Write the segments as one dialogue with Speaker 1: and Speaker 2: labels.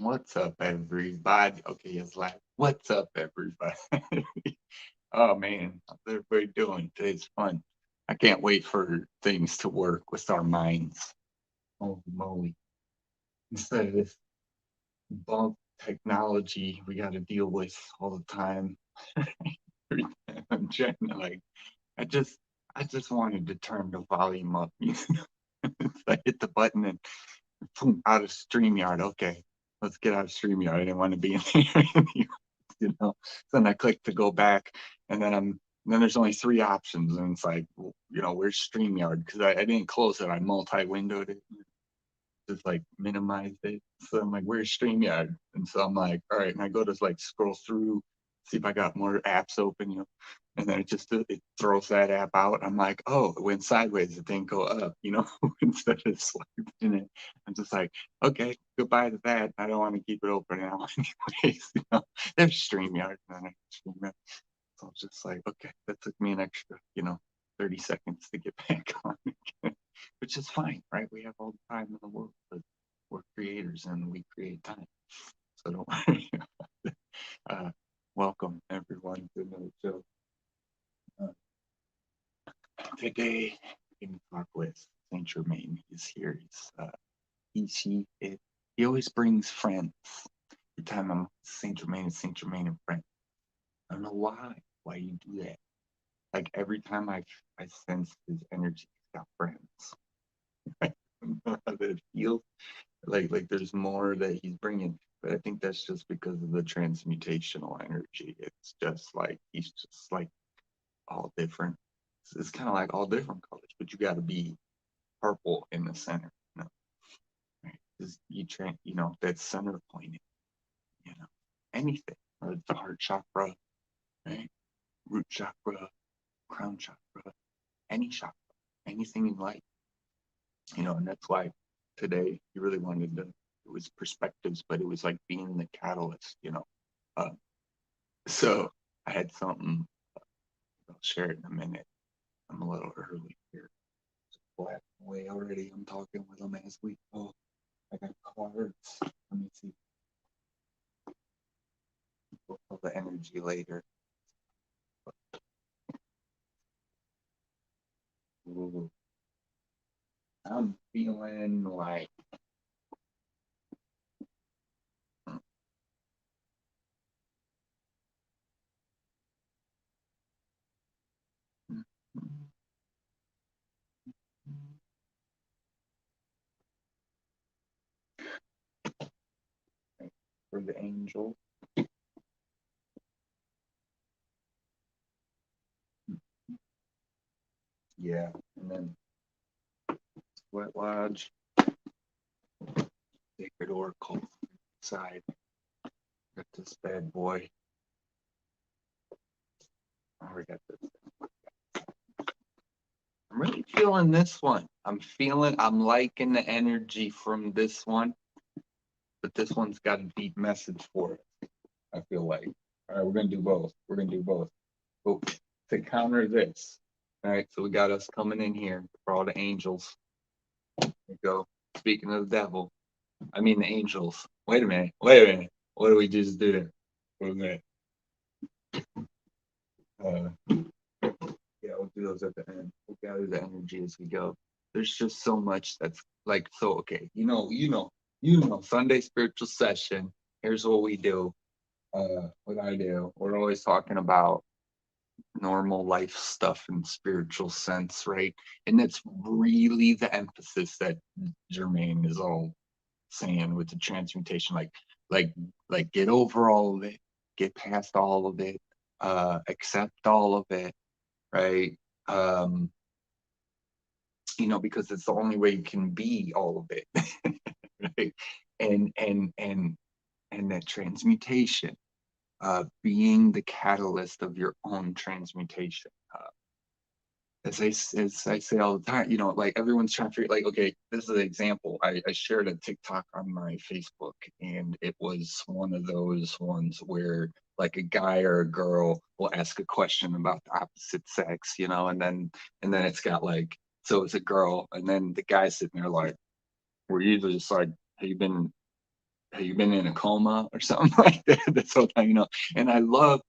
Speaker 1: What's up, everybody? Okay, it's like, what's up, everybody? Oh man, how's everybody doing? Today's fun. I can't wait for things to work with our minds. Holy moly. Instead of this bunk technology we got to deal with all the time. I'm trying to I just wanted to turn the volume up. I hit the button and boom, out of StreamYard. Okay, let's get out of StreamYard. I didn't want to be in there anymore, you know. So then I click to go back, and then there's only three options, and it's like, where's StreamYard? Because I didn't close it. I multi-windowed it, just like minimized it. So I'm like, where's StreamYard? And so I'm like, all right, and I go to like scroll through, see if I got more apps open, and then it throws that app out. I'm like, oh, it went sideways. It didn't go up, instead of swiping it. I'm just like, okay, goodbye to that. I don't want to keep it open now, anyways. There's StreamYard, and then StreamYard. So I was just like, okay, that took me an extra, 30 seconds to get back on again, which is fine, right? We have all the time in the world, but we're creators and we create time. So don't worry about it. Welcome, everyone, to another show. Today, I'm going to talk with St Germain. He's here. He always brings friends. Every time I'm St Germain, it's St Germain and friends. I don't know why you do that. Like every time I sense his energy, he's got friends. I don't know how that feels. Like there's more that he's bringing, but I think that's just because of the transmutational energy. It's just like he's just like all different. It's kind of like all different colors, but you got to be purple in the center, right? Because that center point, anything, the heart chakra, right? Root chakra, crown chakra, any chakra, anything in life, and that's why today he really wanted to. It was perspectives, but it was like being the catalyst. Uh, so I had something. I'll share it in a minute. I'm a little early here. Black away already. I'm talking with him as we go. I got cards. Let me see. We'll feel the energy later. Ooh. I'm feeling like for the angel. Yeah, and then Sweat Lodge, Sacred Oracle side. Got this bad boy. Oh, we got this. I'm really feeling this one. I'm liking the energy from this one, but this one's got a deep message for it. I feel like. All right, we're gonna do both. But to counter this, all right. So we got us coming in here for all the angels. There we go. Speaking of the devil, I mean the angels. Wait a minute. What do we just do there? Wait a minute. Yeah, we'll do those at the end. We'll gather the energy as we go. There's just so much that's like so. Okay, Sunday spiritual session. Here's what we do. What I do. We're always talking about normal life stuff in spiritual sense, right? And that's really the emphasis that Germain is all saying with the transmutation, like like get over all of it, get past all of it, accept all of it, right? um because it's the only way you can be all of it. Right? And that transmutation, being the catalyst of your own transmutation. As I say all the time, like everyone's trying to figure, like, okay, this is an example. I shared a TikTok on my Facebook, and it was one of those ones where like a guy or a girl will ask a question about the opposite sex, and then it's got like, so it's a girl, and then the guy's sitting there like, we're usually just like, have you been have you been in a coma or something like that? That's all time, and I love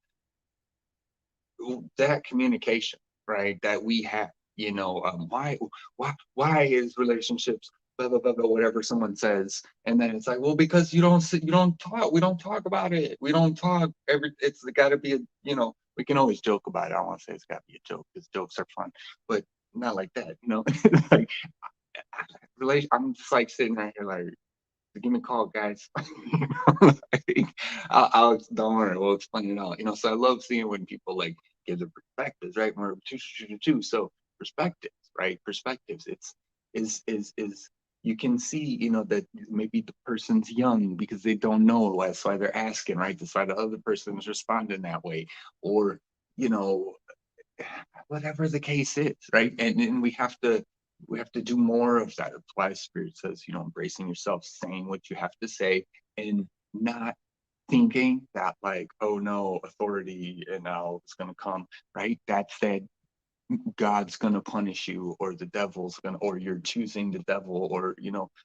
Speaker 1: that communication, right? That we have, why is relationships blah blah blah blah whatever someone says, and then it's like, well, because you don't talk, we don't talk about it, we don't talk it's got to be we can always joke about it. I don't want to say it's got to be a joke because jokes are fun, but not like that, like I'm just like sitting right here like, give me a call, guys. Like, I'll don't worry, we'll explain it all. So I love seeing when people like give their perspectives, right? We're two. So perspectives, right? Perspectives. It's is you can see, that maybe the person's young because they don't know. That's why they're asking, right? That's why the other person is responding that way, or you know, whatever the case is, right? And we have to do more of that. That's why Spirit says, embracing yourself, saying what you have to say, and not thinking that like, oh no, authority and now it's gonna come, right? That said, God's gonna punish you, or the devil's gonna, or you're choosing the devil, or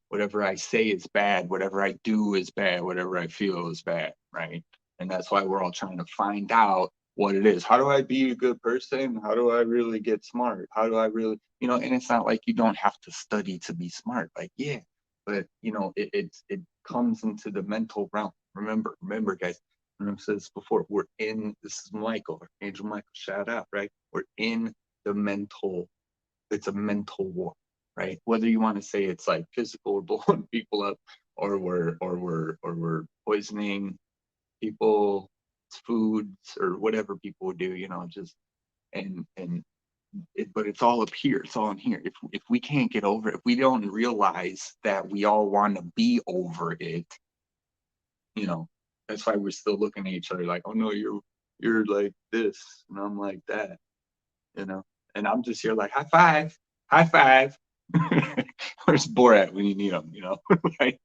Speaker 1: whatever I say is bad, whatever I do is bad, whatever I feel is bad, right? And that's why we're all trying to find out what it is. How do I be a good person? How do I really get smart? How do I really, and it's not like you don't have to study to be smart. Like, yeah, but it comes into the mental realm. Remember, guys. Remember, said this before. This is Michael, Angel Michael. Shout out, right? We're in it's a mental war, right? Whether you want to say it's like physical, we're blowing people up, or we're poisoning people, foods, or whatever people do, just and but it's all up here. It's all in here. If we can't get over it, if we don't realize that we all want to be over it, you know, that's why we're still looking at each other like, oh no, you're like this, and I'm like that, you know. And I'm just here like, high five, high five. Where's Borat when you need him, like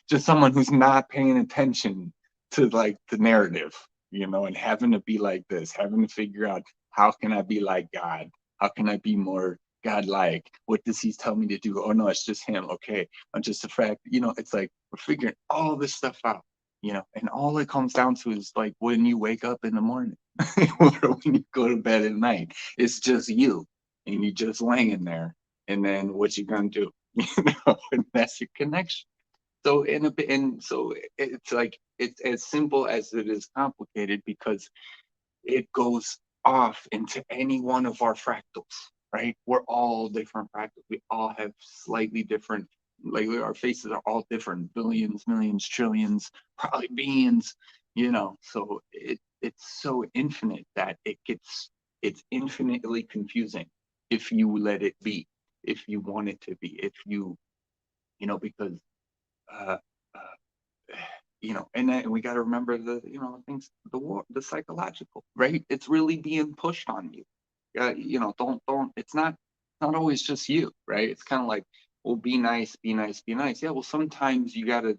Speaker 1: just someone who's not paying attention to like the narrative, and having to be like this, having to figure out how can I be like God? How can I be more God-like? What does he tell me to do? Oh no, it's just him. Okay, I'm just a fact. It's like we're figuring all this stuff out. And all it comes down to is like when you wake up in the morning, or when you go to bed at night, it's just you, and you're just laying there. And then what you gonna do? And that's your connection. So so it's like it's as simple as it is complicated because it goes off into any one of our fractals, right? We're all different fractals. We all have slightly different, like our faces are all different, billions, millions, trillions, probably beings, So it's so infinite that it's infinitely confusing if you let it be, if you want it to be, if because uh, uh, and then we got to remember things, the war, the psychological, right? It's really being pushed on you. Don't. It's not always just you, right? It's kind of like, well, be nice, be nice, be nice. Yeah, well, sometimes you got to,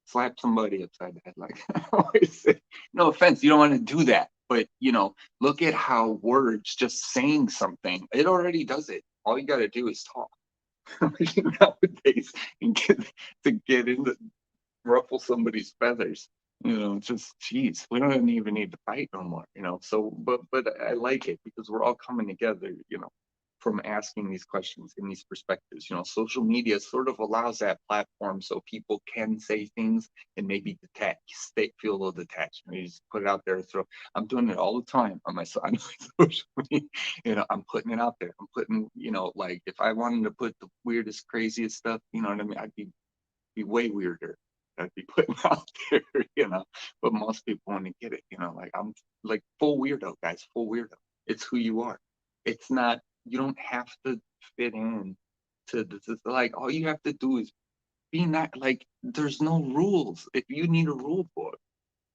Speaker 1: slap somebody upside the head. Like I always say, no offense, you don't want to do that, but look at how words, just saying something, it already does it. All you got to do is talk. Nowadays, and get into ruffle somebody's feathers. Just geez, we don't even need to fight no more. So, but I like it because we're all coming together. From asking these questions and these perspectives. Social media sort of allows that platform so people can say things and maybe feel a little detached. You just put it out there. I'm doing it all the time on my social media. I'm putting it out there. I'm putting, like if I wanted to put the weirdest, craziest stuff, you know what I mean? I'd be way weirder. I'd be putting out there, but most people want to get it, like I'm like full weirdo, guys, full weirdo. It's who you are. It's not, you don't have to fit in to this. Like, all you have to do is be not like, there's no rules. If you need a rule book,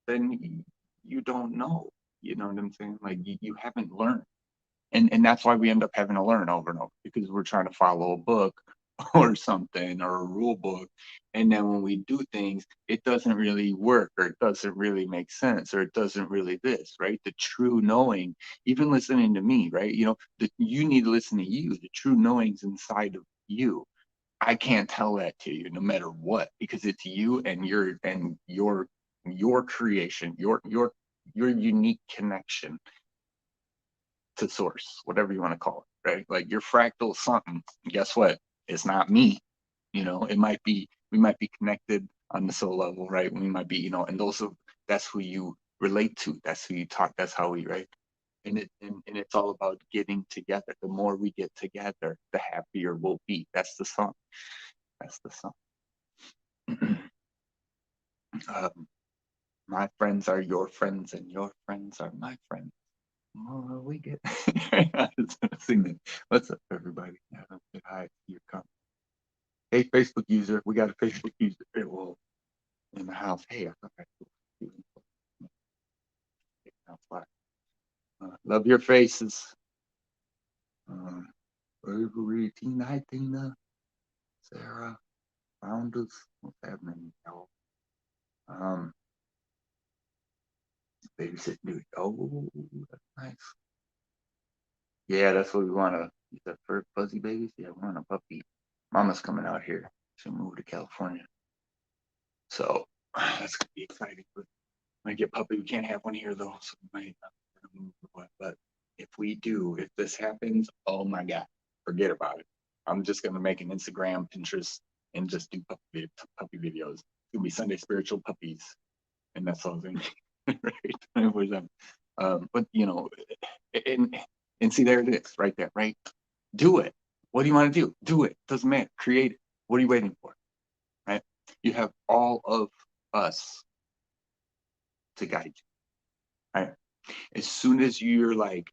Speaker 1: then you don't know, you know what I'm saying? Like you haven't learned. And that's why we end up having to learn over and over because we're trying to follow a book or something or a rule book, and then when we do things it doesn't really work, or it doesn't really make sense, or it doesn't really this, right? The true knowing, even listening to me, right? You need to listen to you. The true knowing's inside of you. I can't tell that to you no matter what, because it's you and your creation, your unique connection to source, whatever you want to call it, right? Like your fractal something. Guess what? It's not me. It might be, we might be connected on the soul level, right? We might be, and that's who you relate to. That's who you talk. That's how we, right? And it's all about getting together. The more we get together, the happier we'll be. That's the song. That's the song. My friends are your friends, and your friends are my friends. Oh, we get. I just sing it. What's up, everybody? Hi, you come. Hey, Facebook user. We got a Facebook user. Well, in the house. Hey, I thought I love your faces. Burberry, Tina, Sarah, Founders. What's happening, y'all? Babysit dude. Oh, that's nice. Yeah, that's what we want to. Is that for fuzzy babies? Yeah, we want a puppy. Mama's coming out here. She'll move to California. So that's gonna be exciting. But might get puppy. We can't have one here though, so we might not move or what. But if we do, if this happens, oh my God, forget about it. I'm just gonna make an Instagram, Pinterest, and just do puppy videos. It's gonna be Sunday spiritual puppies, and that's all thing, right? But and see, there it is, right there, right? Do it. What do you want to do? Do it. Doesn't matter. Create it. What are you waiting for? Right? You have all of us to guide you. Right? As soon as you're like,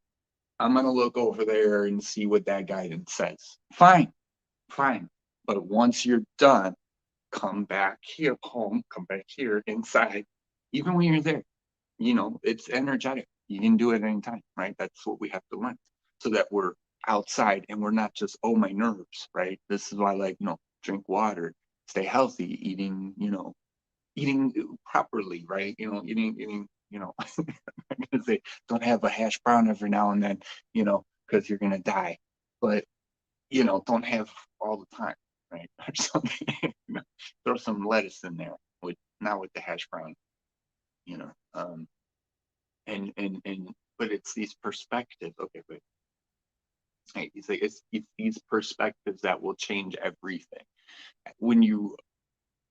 Speaker 1: I'm gonna look over there and see what that guidance says. Fine. But once you're done, come back here home, come back here inside. Even when you're there, it's energetic. You can do it anytime, right? That's what we have to learn, so that we're outside and we're not just, oh, my nerves, right? This is why, like, drink water, stay healthy, eating properly, right? Eating, I'm gonna say, don't have a hash brown every now and then, because you're gonna die. But don't have all the time, right? Or something. Throw some lettuce in there, not with the hash brown, you know. And but it's these perspectives. Okay, wait. Right, it's these perspectives that will change everything. When you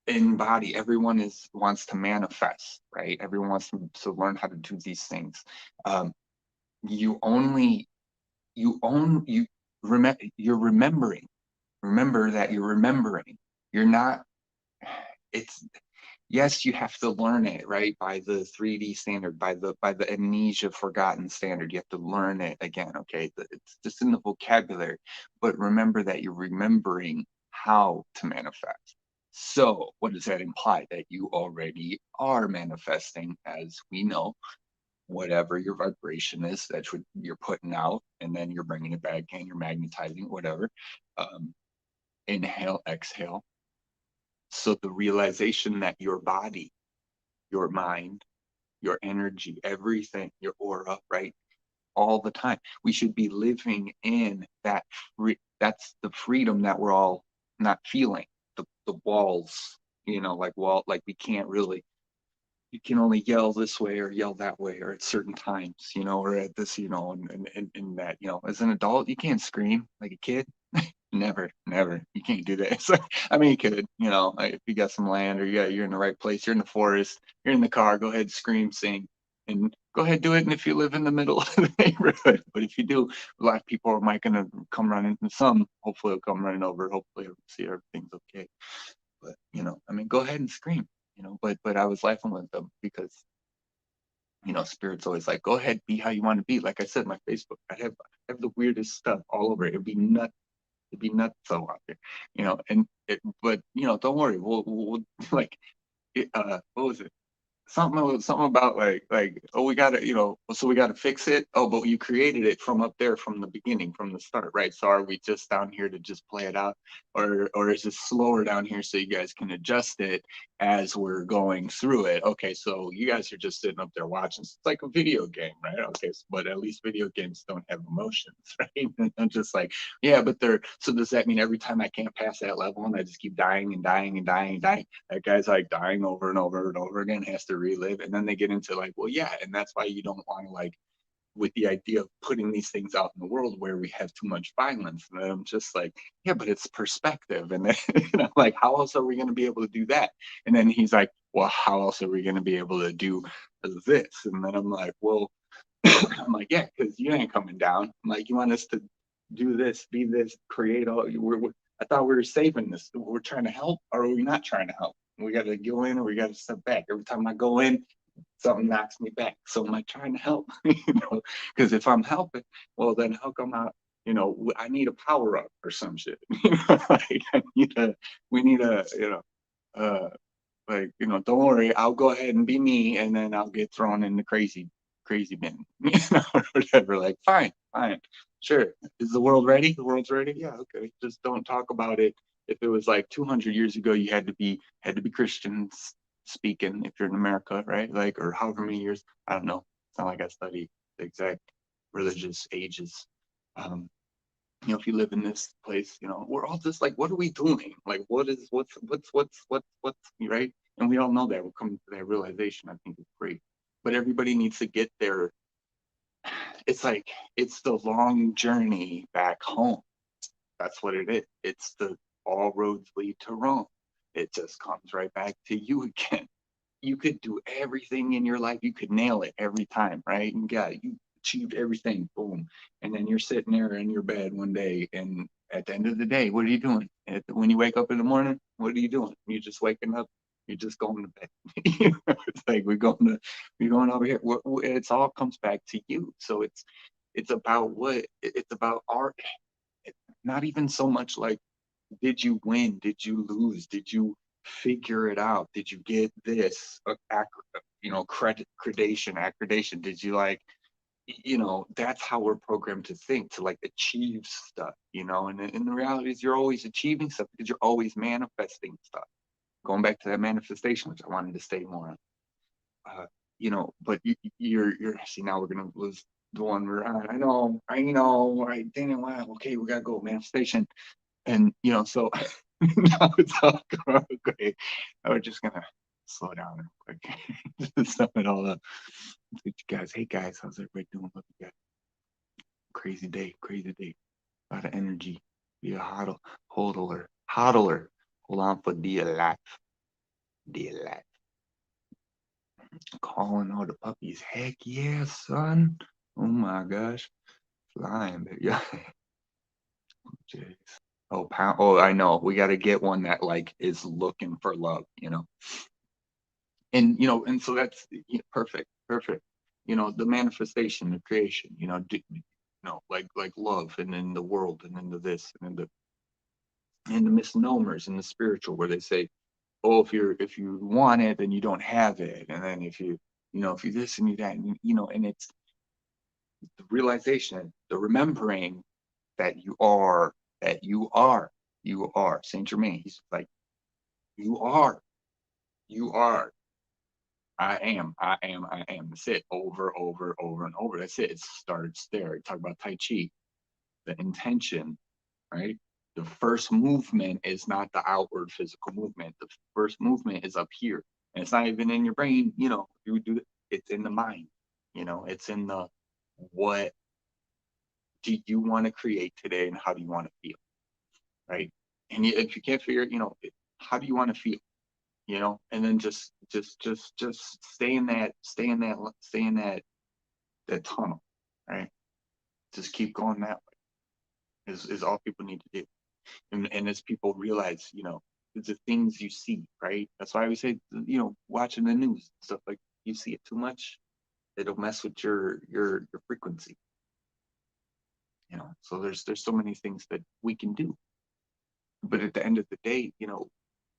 Speaker 1: embody, everyone wants to manifest, right? Everyone wants to learn how to do these things. You only you remember, you're remembering. Remember that you're remembering. You're not. It's Yes, you have to learn it, right? By the 3D standard, by the amnesia forgotten standard. You have to learn it again, okay? It's just in the vocabulary. But remember that you're remembering how to manifest. So what does that imply? That you already are manifesting, as we know, whatever your vibration is, that's what you're putting out, and then you're bringing it back and you're magnetizing, whatever. Inhale, exhale. So the realization that your body, your mind, your energy, everything, your aura, right? All the time. We should be living in that that's the freedom that we're all not feeling. The walls, like we can't really, you can only yell this way or yell that way, or at certain times, or at this, and that, as an adult, you can't scream like a kid. Never. You can't do that. So, I mean, you could, if you got some land, or you're in the right place, you're in the forest, you're in the car, go ahead, scream, sing, and go ahead, do it. And if you live in the middle of the neighborhood, but if you do, a lot of people are might gonna come running, and some hopefully will come running over. Hopefully, see everything's okay. But I mean, go ahead and scream. But I was laughing with them because spirit's always like, go ahead, be how you want to be. Like I said, my Facebook, I have the weirdest stuff all over it. It'd be nuts. It'd be nuts so out there, but don't worry. We'll like, what was it? something about like oh we gotta so we gotta fix it. Oh, but you created it from up there from the beginning, from the start, right? So are we just down here to just play it out, or is it slower down here so you guys can adjust it as we're going through it? Okay, so you guys are just sitting up there watching. It's like a video game, right? Okay, so, but at least video games don't have emotions, right? And I'm just like, yeah, but they're so does that mean every time I can't pass that level and I just keep dying and dying and dying and dying? That guy's like dying over and over and over again, has to relive. And then they get into like, well, yeah, and that's why you don't want to like with the idea of putting these things out in the world where we have too much violence. And I'm just like, yeah, but it's perspective. And then I'm like, how else are we going to be able to do that? And then he's like, well, how else are we going to be able to do this? And then I'm like, well, I'm like, yeah, because you ain't coming down. I'm like, you want us to do this, be this, create all. I thought we were saving this. We're trying to help, or are we not trying to help? We got to go in, or we got to step back. Every time I go in, something knocks me back. So am I trying to help? Because if I'm helping, well, then how come I need a power up or some shit. Like we need a, uh, like, don't worry, I'll go ahead and be me, and then I'll get thrown in the crazy bin, or whatever. Like, fine, sure. Is the world ready? The world's ready. Yeah, okay. Just don't talk about it. If it was like 200 years ago, you had to be Christians speaking if you're in America, right? Like, or however many years. I don't know. It's not like I study the exact religious ages. Um, if you live in this place, we're all just like, what are we doing? Like, what's right? And we all know that we're coming to that realization. I think it's great, but everybody needs to get there. It's like it's the long journey back home. That's what it is. It's the all roads lead to Rome. It just comes right back to you again. You could do everything in your life. You could nail it every time, right? And you achieved everything, boom. And then you're sitting there in your bed one day, and at the end of the day, what are you doing? When you wake up in the morning, what are you doing? You're just waking up. You're just going to bed. It's like we're going over here. It's all comes back to you. So it's about it's about art. Not even so much like did you win? Did you lose? Did you figure it out? Did you get this accreditation? Did you that's how we're programmed to think, to like achieve stuff, and the reality is you're always achieving stuff because you're always manifesting stuff. Going back to that manifestation, which I wanted to stay more on. But you're see, now we're gonna lose the one we're on. I didn't want. Okay, we gotta go manifestation. And so now it's all going great. We're just gonna slow down real quick. Just sum it all up. You guys, hey guys, how's everybody doing? Love you guys. Crazy day, crazy day. A lot of energy. Be a hodler. Hold on for dear life. Dear life. Calling all the puppies. Heck yeah, son. Oh my gosh. Flying, baby. Yeah. Jeez. Oh, pound. Oh, I know. We got to get one that like is looking for love, and so that's perfect, perfect. The manifestation, the creation, like love, and then the world, and then this, and then the misnomers in the spiritual, where they say, oh, if you want it, then you don't have it, and then if you this and you that, and it's the realization, the remembering that you are St. Germain. He's like, you are, you are. I am. That's it. Over, and over. That's it. It starts there. You talk about Tai Chi, the intention, right? The first movement is not the outward physical movement. The first movement is up here. And it's not even in your brain, you do it. It's in the mind, it's in the what do you want to create today and how do you want to feel, right? And if you can't figure how do you want to feel? And then just stay in that tunnel, right? Just keep going that way is all people need to do. And as people realize, it's the things you see, right? That's why we say, watching the news, stuff like you see it too much, it'll mess with your frequency. So there's so many things that we can do. But at the end of the day,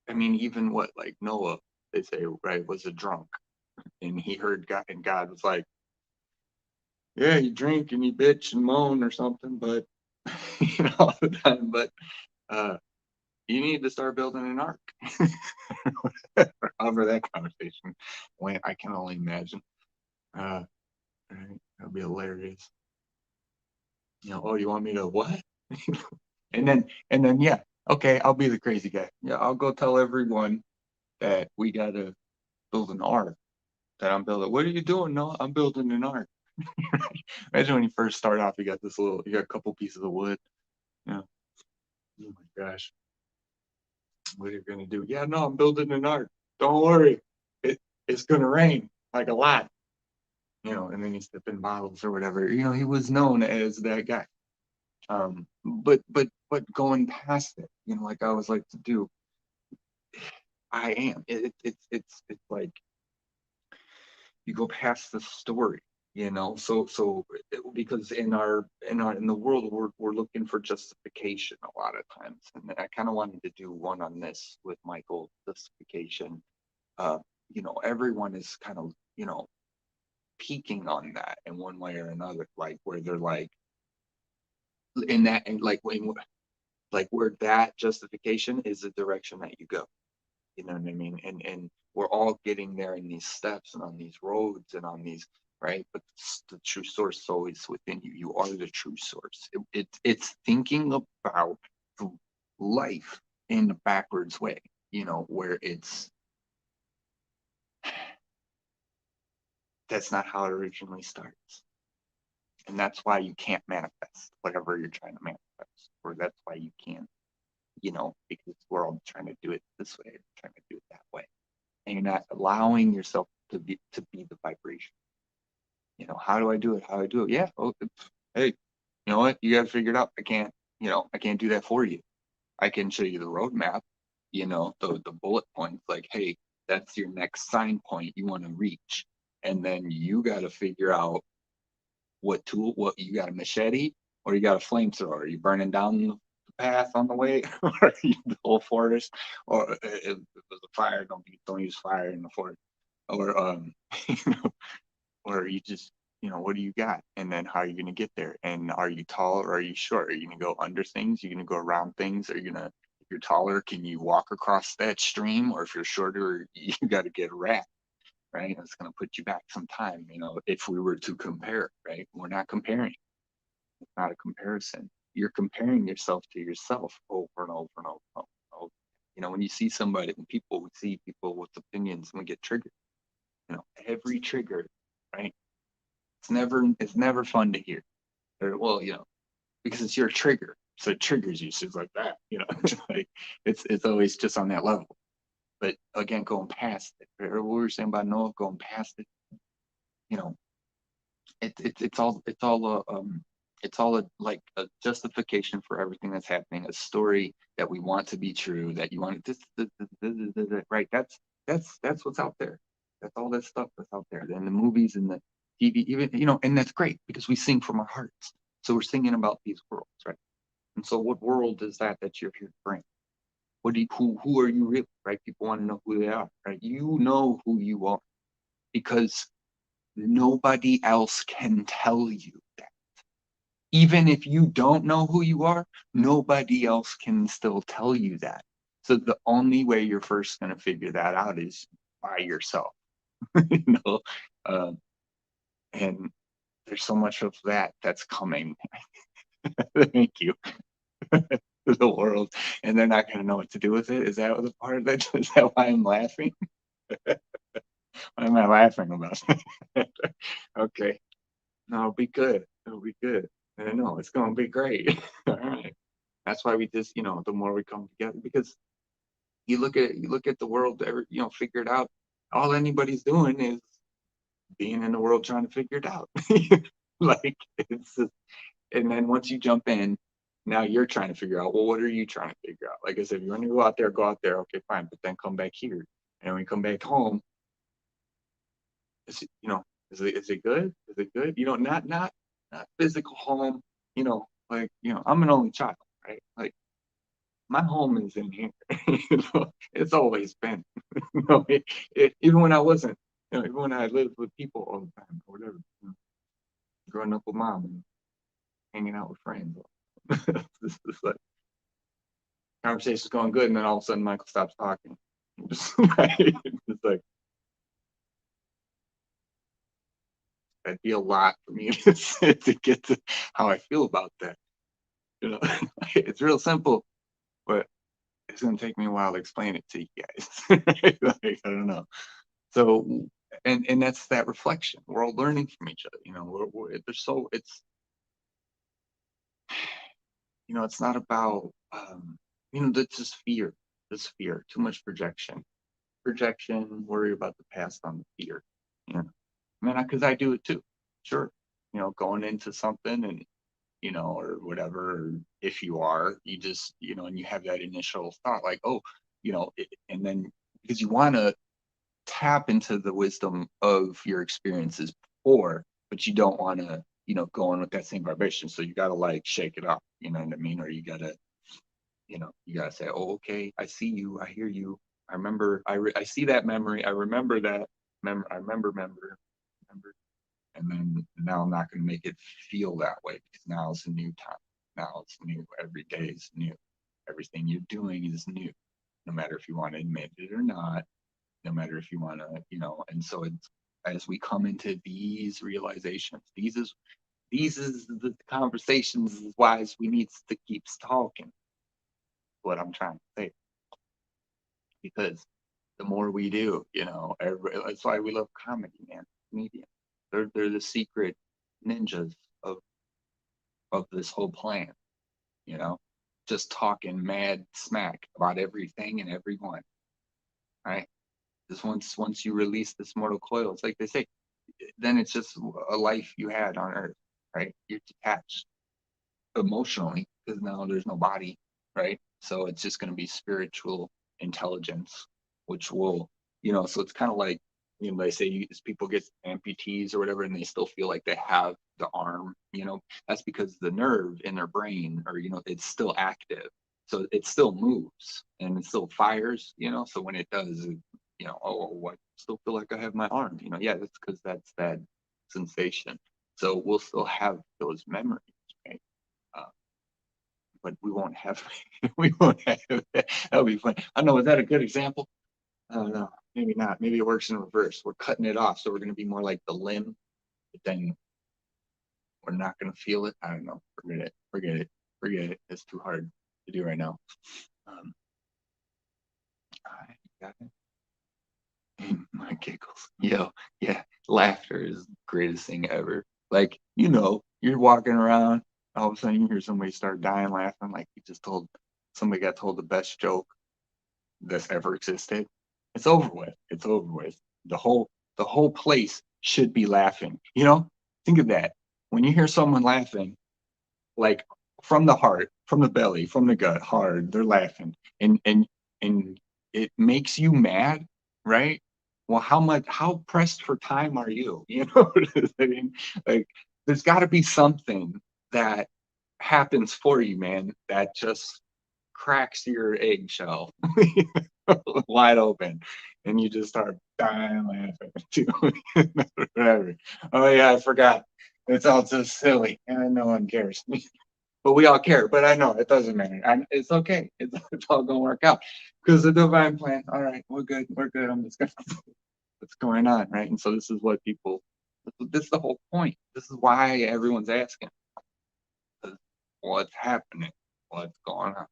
Speaker 1: I mean, even what like Noah, they say, right, was a drunk. And he heard God, and God was like, yeah, you drink and you bitch and moan or something, but all the time, but you need to start building an ark. However that conversation went, I can only imagine. Right, that'll be hilarious. Oh, you want me to what? and then yeah, okay, I'll be the crazy guy. Yeah, I'll go tell everyone that we gotta build an ark. That I'm building. What are you doing? No, I'm building an ark. Imagine when you first start off, you got a couple pieces of wood. Yeah. Oh my gosh. What are you gonna do? Yeah, no, I'm building an ark. Don't worry. It's gonna rain like a lot. And then you step in bottles or whatever. He was known as that guy. But going past it, like I always like to do, I am. It's like you go past the story, so because in the world we're looking for justification a lot of times, and I kind of wanted to do one on this with Michael, justification. uh Everyone is kind of peaking on that in one way or another, like where they're like in that, and like where that justification is the direction that you go. You know what I mean? And we're all getting there in these steps and on these roads and on these, right? But the true source is always within you. You are the true source. It's thinking about life in a backwards way, where that's not how it originally starts. And that's why you can't manifest whatever you're trying to manifest, or that's why you can't, because we're all trying to do it this way, trying to do it that way, and you're not allowing yourself to be the vibration. How do I do it? How do I do it? Yeah. Oh, hey, you know what? You got to figure it out. I can't do that for you. I can show you the roadmap, the bullet points, like, hey, that's your next sign point you want to reach. And then you got to figure out what you got, a machete or you got a flamethrower. Are you burning down the path on the way, or you the whole forest, or if it was a fire, don't use fire in the forest, or you know, or you just, what do you got? And then how are you going to get there? And are you tall or are you short? Are you going to go under things? Are you going to go around things? Are you going to, if you're taller, can you walk across that stream? Or if you're shorter, you got to get wrapped, right? It's going to put you back some time, if we were to compare, right? We're not comparing. It's not a comparison. You're comparing yourself to yourself over and over and over and over. And over. When you see somebody, we see people with opinions and we get triggered. Every trigger, right? It's never fun to hear. Well, because it's your trigger, so it triggers you. So it's like that, like it's always just on that level. But again, going past it, what we were saying about Noah, going past it, you know, it's all like a justification for everything that's happening, a story that we want to be true, that you want to right. That's what's out there. That's all that stuff that's out there. And the movies and the TV, even, and that's great because we sing from our hearts. So we're singing about these worlds, right? And so what world is that you're here to bring? Who are you really, right? People want to know who they are, right? You know who you are because nobody else can tell you that. Even if you don't know who you are, nobody else can still tell you that. So the only way you're first going to figure that out is by yourself. you know, um, and there's so much of that's coming. Thank you. The world, and they're not going to know what to do with it. Is that the part of that? Is that why I'm laughing? Why am I laughing about? Okay, no, it'll be good. It'll be good. I know it's going to be great. All right. That's why we just, the more we come together, because you look at the world, figure it out. All anybody's doing is being in the world trying to figure it out. Like it's just, and then once you jump in, now you're trying to figure out, well, what are you trying to figure out? Like I said, if you want to go out there, okay, fine, but then come back here. And when you come back home, is it, is it good? Is it good? Not physical home, like, I'm an only child, right? Like my home is in here. It's always been, even when I wasn't, even when I lived with people all the time or whatever, growing up with mom and hanging out with friends. This is like conversation's going good, and then all of a sudden Michael stops talking. Just like, it's like that'd be a lot for me to get to how I feel about that. It's real simple, but it's gonna take me a while to explain it to you guys. Like, I don't know. So, and that's that reflection. We're all learning from each other. There's so it's not about that's just fear. This fear, too much projection, worry about the past on the fear. I mean, because I do it too. Sure, going into something and or whatever. Or if you are, you just and you have that initial thought like, oh, and then because you want to tap into the wisdom of your experiences before, but you don't want to go in with that same vibration. So you got to like shake it up. You know what I mean? Or you got to say, oh, okay, I see you, I hear you, I remember, I see that memory, I remember that I remember, and then now I'm not going to make it feel that way because now it's a new time. Now it's new. Every day is new. Everything you're doing is new, no matter if you want to admit it or not, no matter if you want to, and so it's as we come into these realizations, these is the conversations wise we need to keep talking. What I'm trying to say, because the more we do, that's why we love comedy, man. Media, they're the secret ninjas of this whole plan. You know, just talking mad smack about everything and everyone. Right? Just once you release this mortal coil, it's like they say, then it's just a life you had on Earth. Right? You're detached emotionally because now there's no body. Right? So it's just going to be spiritual intelligence, which will, so it's kind of like, they say people get amputees or whatever, and they still feel like they have the arm, that's because the nerve in their brain, or, it's still active. So it still moves and it still fires, so when it does, oh, I still feel like I have my arm, yeah, that's because that's that sensation. So we'll still have those memories, right? But we won't have that'll be fun. I don't know, is that a good example? I don't know, maybe not. Maybe it works in reverse. We're cutting it off, so we're going to be more like the limb, but then we're not going to feel it. I don't know. Forget it. It's too hard to do right now. I got it. My giggles. Yeah, laughter is the greatest thing ever. Like, you're walking around, all of a sudden you hear somebody start dying laughing, like somebody got told the best joke that's ever existed. It's over with. It's over with. The whole place should be laughing. Think of that. When you hear someone laughing, like from the heart, from the belly, from the gut, hard, they're laughing, and it makes you mad, right? Well, how pressed for time are you? You know what I mean? Like, there's got to be something that happens for you, man, that just cracks your eggshell wide open, and you just start dying laughing. Whatever. Oh yeah, I forgot. It's all so silly, and no one cares. But we all care. But I know it doesn't matter. It's okay. It's all gonna work out because the divine plan. All right, we're good. We're good. I'm just gonna. What's going on, right? And so this is what people. This is the whole point. This is why everyone's asking. What's happening? What's going on?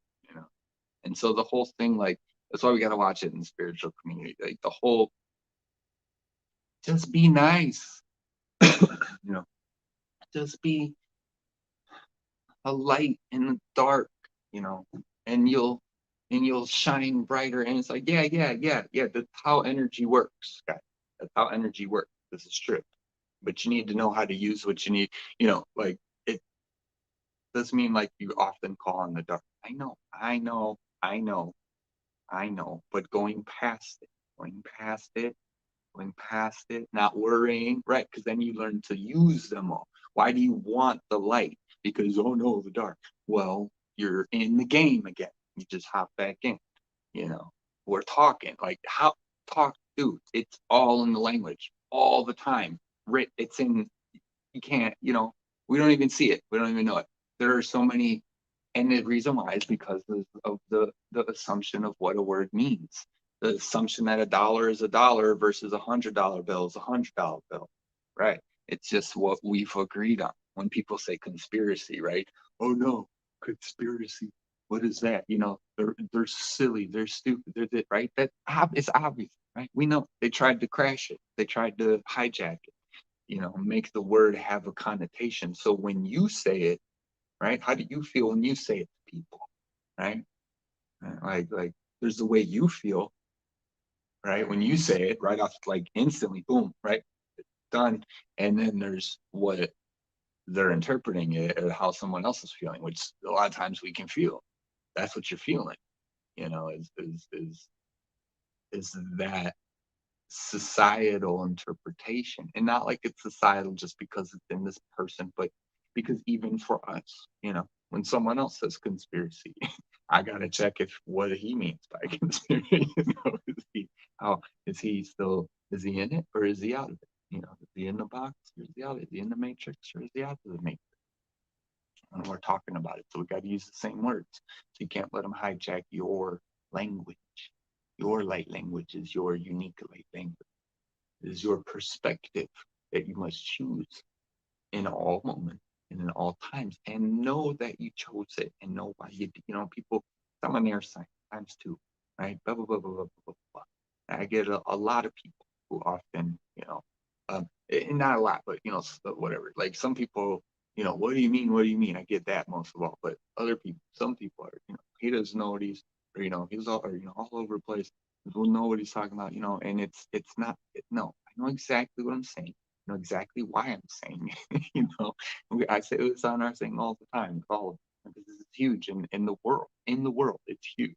Speaker 1: And so the whole thing, like, that's why we got to watch it in the spiritual community. Like, the whole, just be nice, just be a light in the dark, you know, and you'll shine brighter. And it's like, yeah. That's how energy works, guys. That's how energy works. This is true. But you need to know how to use what you need, like, it doesn't mean like you often call on the dark. I know, but going past it, not worrying, right? Because then you learn to use them all. Why do you want the light? Because, oh no, the dark. Well, you're in the game again. You just hop back in. We're talking like, how talk dude, it's all in the language all the time. It's in, you can't, we don't even see it. We don't even know it. There are so many, and the reason why is because of the assumption of what a word means. The assumption that $1 is $1 versus $100 bill is $100 bill, right? It's just what we've agreed on. When people say conspiracy, right? Oh no, conspiracy. What is that? They're silly, they're stupid, right? It's obvious, right? We know they tried to crash it, they tried to hijack it, make the word have a connotation. So when you say it, right, how do you feel when you say it to people, right? Like there's the way you feel, right, when you say it right off, like instantly, boom, right, done. And then there's what they're interpreting it, or how someone else is feeling, which a lot of times we can feel. That's what you're feeling, is that societal interpretation. And not like it's societal just because it's in this person, but because even for us, when someone else says conspiracy, I gotta check if what he means by conspiracy. Is he in it, or is he out of it? Is he in the box, or is he out? Is he in the matrix, or is he out of the matrix? And we're talking about it, so we got to use the same words. So you can't let them hijack your language. Your light language is your unique light language. It is your perspective that you must choose in all moments and in all times, and know that you chose it, and know why you did. People, I'm an air sign times two, right? Blah, blah, blah, blah, blah, blah, blah. I get a lot of people who often, not a lot, but, whatever. Like some people, what do you mean? What do you mean? I get that most of all, but other people, some people are, he doesn't know what he's, or, he's all, or, all over the place. We'll know what he's talking about, and it's not, no, I know exactly what I'm saying. I know exactly why I'm saying it. I say this on our thing all the time, because it's huge in the world. In the world, it's huge.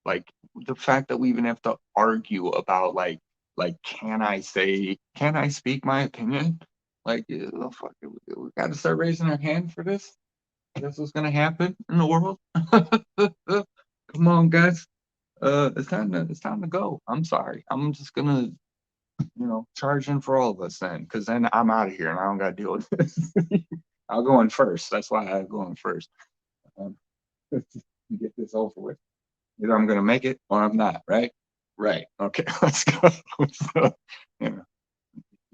Speaker 1: Like the fact that we even have to argue about like can I speak my opinion? Like, fuck it, we got to start raising our hand for this. That's what's gonna happen in the world. Come on, guys. It's time to go. I'm sorry. I'm just gonna, charge in for all of us then, because then I'm out of here and I don't gotta deal with this. I'll go in first. That's why I go in first. Get this over with. Either I'm gonna make it or I'm not, right? Right. Okay, let's go. So,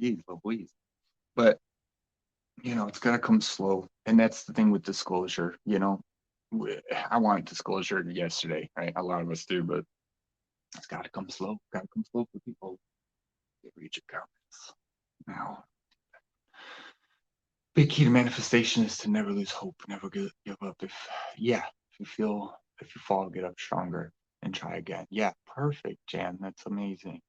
Speaker 1: geez, Louise. But it's gonna come slow, and that's the thing with disclosure. I wanted disclosure yesterday, right? A lot of us do, but it's gotta come slow. Gotta come slow for people. Read your comments now. Big key to manifestation is to never lose hope, never give up. If you fall, get up stronger and try again. Yeah, perfect, Jan. That's amazing.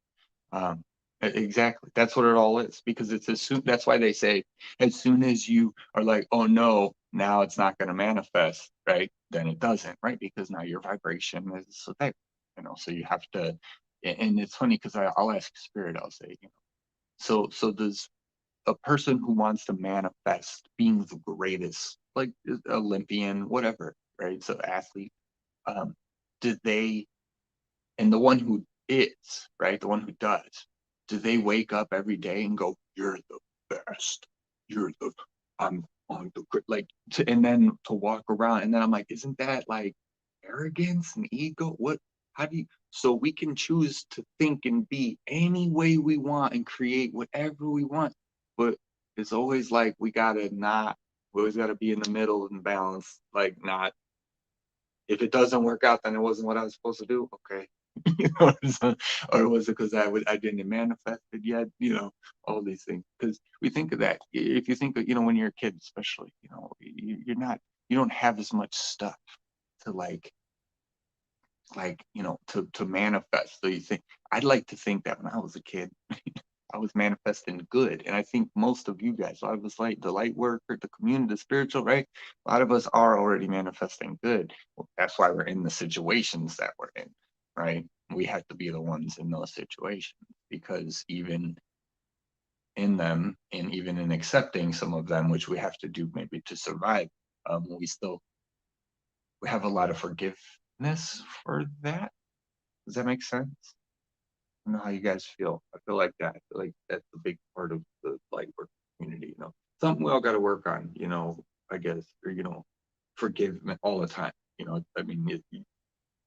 Speaker 1: Exactly. That's what it all is, because it's that's why they say as soon as you are like, oh no, now it's not going to manifest, right? Then it doesn't, right? Because now your vibration is there, so you have to, and it's funny because I'll ask spirit, I'll say, so does a person who wants to manifest being the greatest, like Olympian, whatever, right? So athlete, did they, and the one who is, right, the one who does, do they wake up every day and go, you're the best, I'm on the like, and then to walk around, and then I'm like, isn't that like arrogance and ego? How do you, so we can choose to think and be any way we want and create whatever we want, but it's always like we always gotta be in the middle and balance, like not, if it doesn't work out, then it wasn't what I was supposed to do. Okay. Or was it because I didn't manifest it yet? All these things. Because we think of that. If you think of, when you're a kid, especially, you don't have as much stuff to to manifest. So you think, I'd like to think that when I was a kid, I was manifesting good. And I think most of you guys, I was like the light worker, the community, the spiritual, right? A lot of us are already manifesting good. Well, that's why we're in the situations that we're in, right? We have to be the ones in those situations, because even in them, and even in accepting some of them, which we have to do maybe to survive, we have a lot of forgiveness for that. Does that make sense? don't know how you guys feel. I feel like that. I feel like that's a big part of the light work community. Something we all got to work on. I guess, or forgiveness all the time. I mean,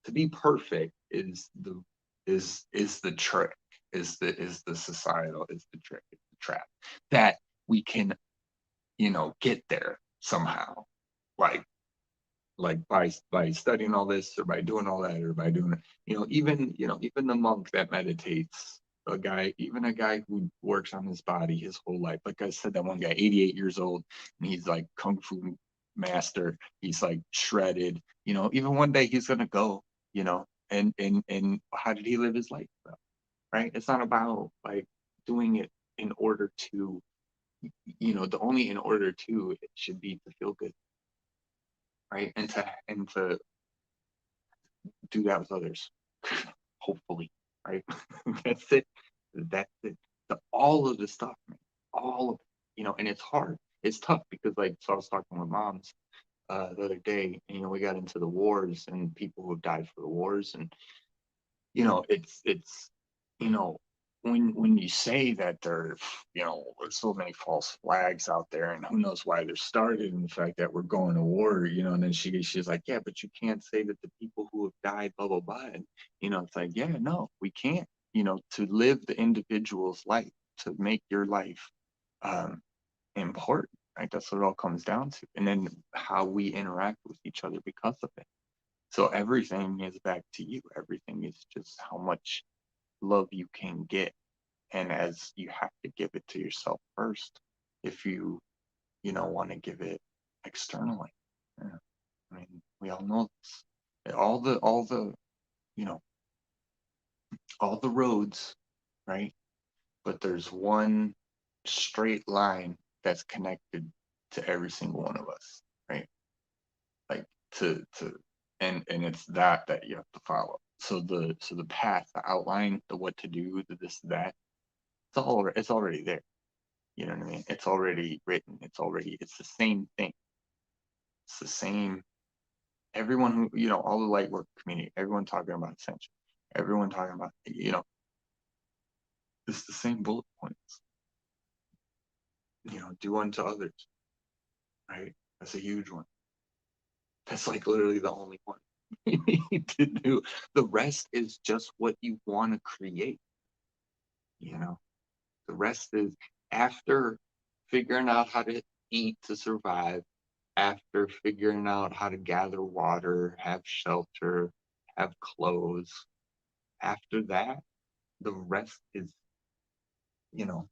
Speaker 1: to be perfect is the trick. Is the societal, is the trick, is the trap that we can get there somehow, like by studying all this, or by doing all that, or by doing even the monk that meditates, even a guy who works on his body his whole life. Like I said, that one guy, 88 years old, and he's like kung fu master. He's like shredded. Even one day he's gonna go. And how did he live his life, right? It's not about like doing it in order to, the only in order to, it should be to feel good, right? And to do that with others, hopefully, right? That's it. That's it. All of the stuff, man. All of it, and it's hard. It's tough because, like, so I was talking with moms the other day, and we got into the wars and people who have died for the wars, and it's when you say that there's so many false flags out there, and who knows why they're started, and the fact that we're going to war, and then she's like, yeah, but you can't say that the people who have died, blah blah blah, and it's like, yeah, no, we can't, to live the individual's life, to make your life important, right? That's what it all comes down to, and then how we interact with each other because of it. So everything is back to you. Everything is just how much love you can get. And as you have to give it to yourself first, if want to give it externally. Yeah. I mean, we all know this. You know, all the roads, right? But there's one straight line that's connected to every single one of us, right? Like to and it's that you have to follow. So the path, the outline, the what to do, the this, that, it's already there. You know what I mean? It's already written. It's the same thing. It's the same. Everyone who, all the light work community, everyone talking about ascension, everyone talking about, it's the same bullet points. Do unto others, right? That's a huge one. That's like literally the only one you need to do. The rest is just what you want to create. The rest is after figuring out how to eat to survive, after figuring out how to gather water, have shelter, have clothes. After that, the rest is, you know,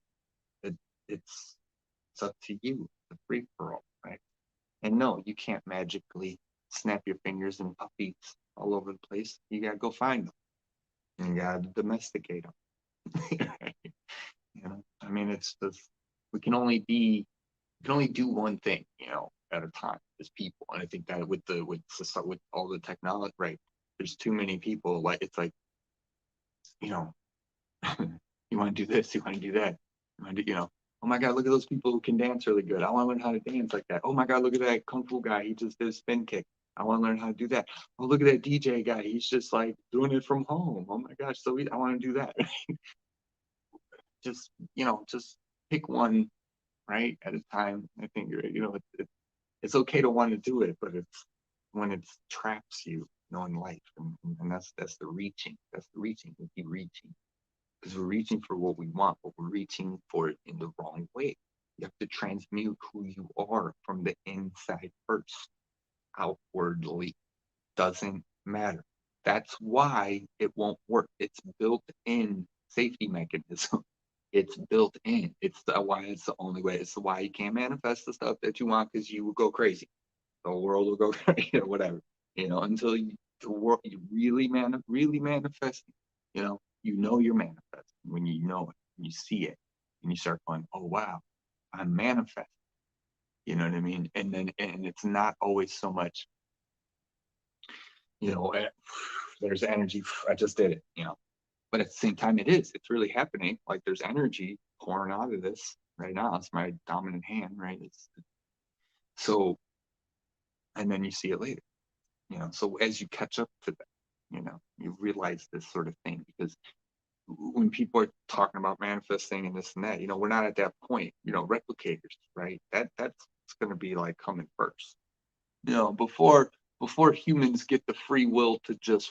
Speaker 1: it, it's up to you, the free for all, right? And no, you can't magically snap your fingers and puppies all over the place. You gotta go find them. And you gotta domesticate them. I mean, it's just we can only do one thing, at a time as people. And I think that with all the technology, right? There's too many people. Like it's like, you know, you want to do this, you want to do that, you want to, oh my God, look at those people who can dance really good. I want to learn how to dance like that. Oh my God, look at that kung fu guy. He just did a spin kick. I want to learn how to do that. Oh, look at that DJ guy. He's just like doing it from home. Oh my gosh, I want to do that. Just pick one, right, at a time. I think it's okay to want to do it, but it's when it traps you, in life, and that's the reaching. That's the reaching. We keep reaching because we're reaching for what we want, but we're reaching for it in the wrong way. You have to transmute who you are from the inside first, outwardly. Doesn't matter. That's why it won't work. It's built in safety mechanism. It's built in. Why it's the only way. It's why you can't manifest the stuff that you want because you will go crazy. The world will go crazy, whatever. Until the world you really manifesting. You're manifesting when you know it, and you see it, and you start going, oh wow, I'm manifesting. You know what I mean? And it's not always so much, there's energy. I just did it, but at the same time, it's really happening. Like there's energy pouring out of this right now. It's my dominant hand, right? So, and then you see it later, so as you catch up to that, you realize this sort of thing because when people are talking about manifesting and this and that, we're not at that point. Replicators, right? That's going to be like coming first. Before humans get the free will to just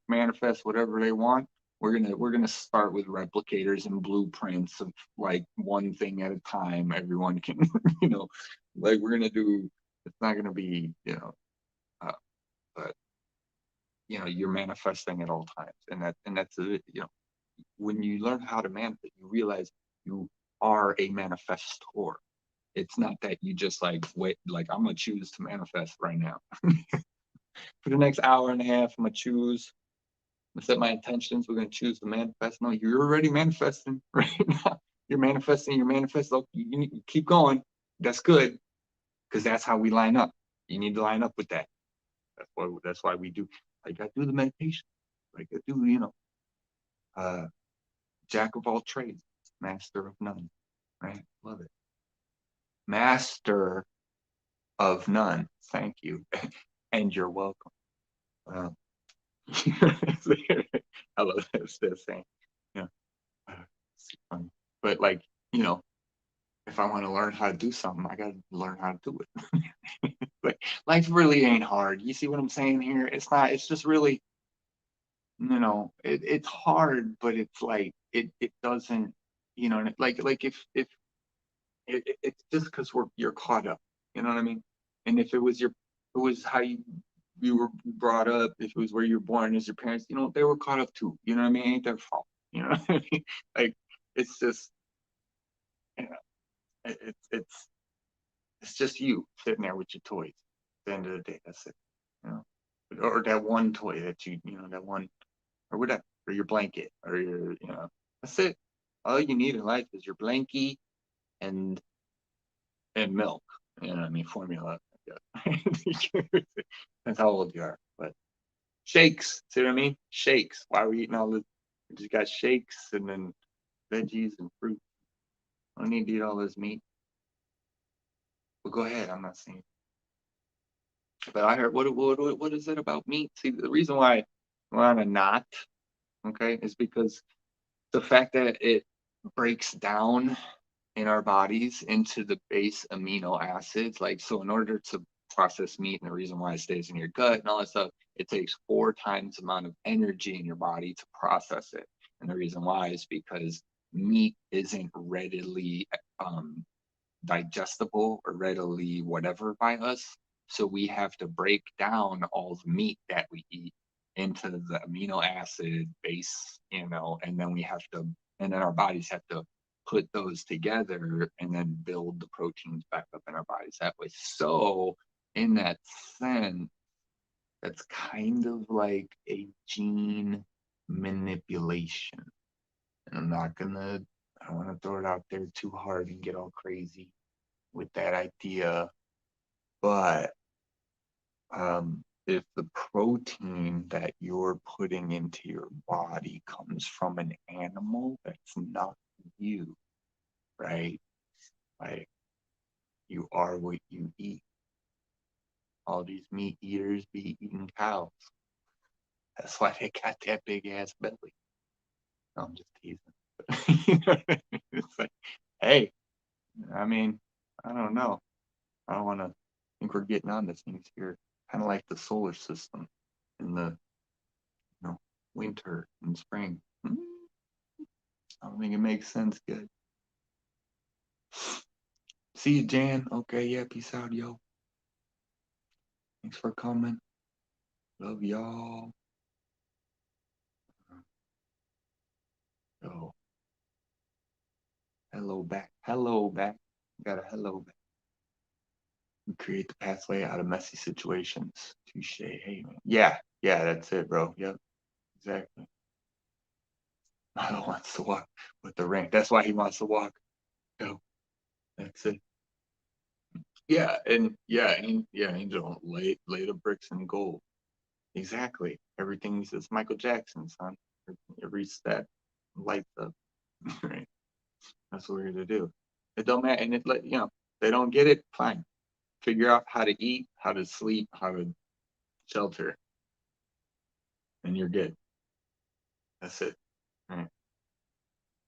Speaker 1: manifest whatever they want, we're gonna start with replicators and blueprints of like one thing at a time. Everyone can, like we're gonna do. It's not gonna be, but you're manifesting at all times, and that's it. When you learn how to manifest, you realize you are a manifestor. It's not that you just like wait, like I'm gonna choose to manifest right now. For the next hour and a half, I'm gonna choose. I'm gonna set my intentions. We're gonna choose to manifest. No, you're already manifesting right now. You're manifesting. You're manifesting. Look, you need to keep going. That's good, because that's how we line up. You need to line up with that. That's why we do. Like I do the meditation. Like I do, jack of all trades, master of none. Right? Love it. Master of none. Thank you. And you're welcome. I love that saying. Yeah. It's funny. But like, if I want to learn how to do something, I gotta learn how to do it. But life really ain't hard. You see what I'm saying here? It's not, it's just really, it's hard, but it's like it doesn't, like if it's just because you're caught up. You know what I mean? And if it was how you were brought up, if it was where you were born as your parents, they were caught up too. You know what I mean? It ain't their fault. You know what I mean? Like it's just, you know, it's just you sitting there with your toys. At the end of the day, that's it. You know, or that one toy that that one, or whatever, or your blanket, or that's it. All you need in life is your blankie and milk. You know what I mean? Formula. That's how old you are. But shakes, see what I mean? Shakes. Why are we eating all this? We just got shakes and then veggies and fruit. I don't need to eat all this meat. But go ahead. I'm not saying. But I heard what is it about meat? See, the reason why we're on a knot, okay, is because the fact that it breaks down in our bodies into the base amino acids. Like, so in order to process meat, and the reason why it stays in your gut and all that stuff, it takes 4 times the amount of energy in your body to process it. And the reason why is because meat isn't readily digestible or readily whatever by us. So we have to break down all the meat that we eat into the amino acid base, and then and then our bodies have to put those together and then build the proteins back up in our bodies that way. So in that sense, that's kind of like a gene manipulation. And I don't want to throw it out there too hard and get all crazy with that idea, but if the protein that you're putting into your body comes from an animal, that's not you, right? Like you are what you eat. All these meat eaters be eating cows. That's why they got that big ass belly. No, I'm just teasing. It's like, hey, I mean, I don't know. I don't want to think we're getting on to things here. Kind of like the solar system in the winter and spring. I don't think it makes sense. Good. See you, Jan. Okay, yeah, peace out, yo. Thanks for coming. Love y'all. Yo. Hello back. Hello back. Got a hello back. We create the pathway out of messy situations. Touche. Hey, man. Yeah, that's it, bro. Yep, exactly. Milo wants to walk with the ring. That's why he wants to walk. Yo, that's it. Yeah, Angel, lay the bricks in gold. Exactly. Everything's is Michael Jackson, son. Every step lights up. Right. That's what we're gonna do. It don't matter, and they don't get it. Fine. Figure out how to eat, how to sleep, how to shelter, and you're good. That's it. Right.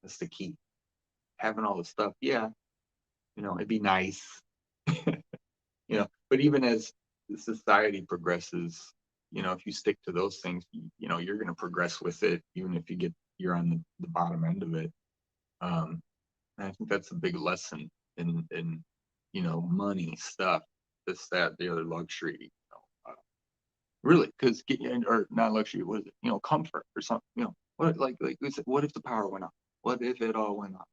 Speaker 1: That's the key. Having all the stuff, yeah, it'd be nice. But even as the society progresses, if you stick to those things, you're going to progress with it, even if you're on the bottom end of it. And I think that's a big lesson in money stuff, this, that, the other luxury, really, because or not luxury, what is it? Comfort or something. What we said, what if the power went off? What if it all went off?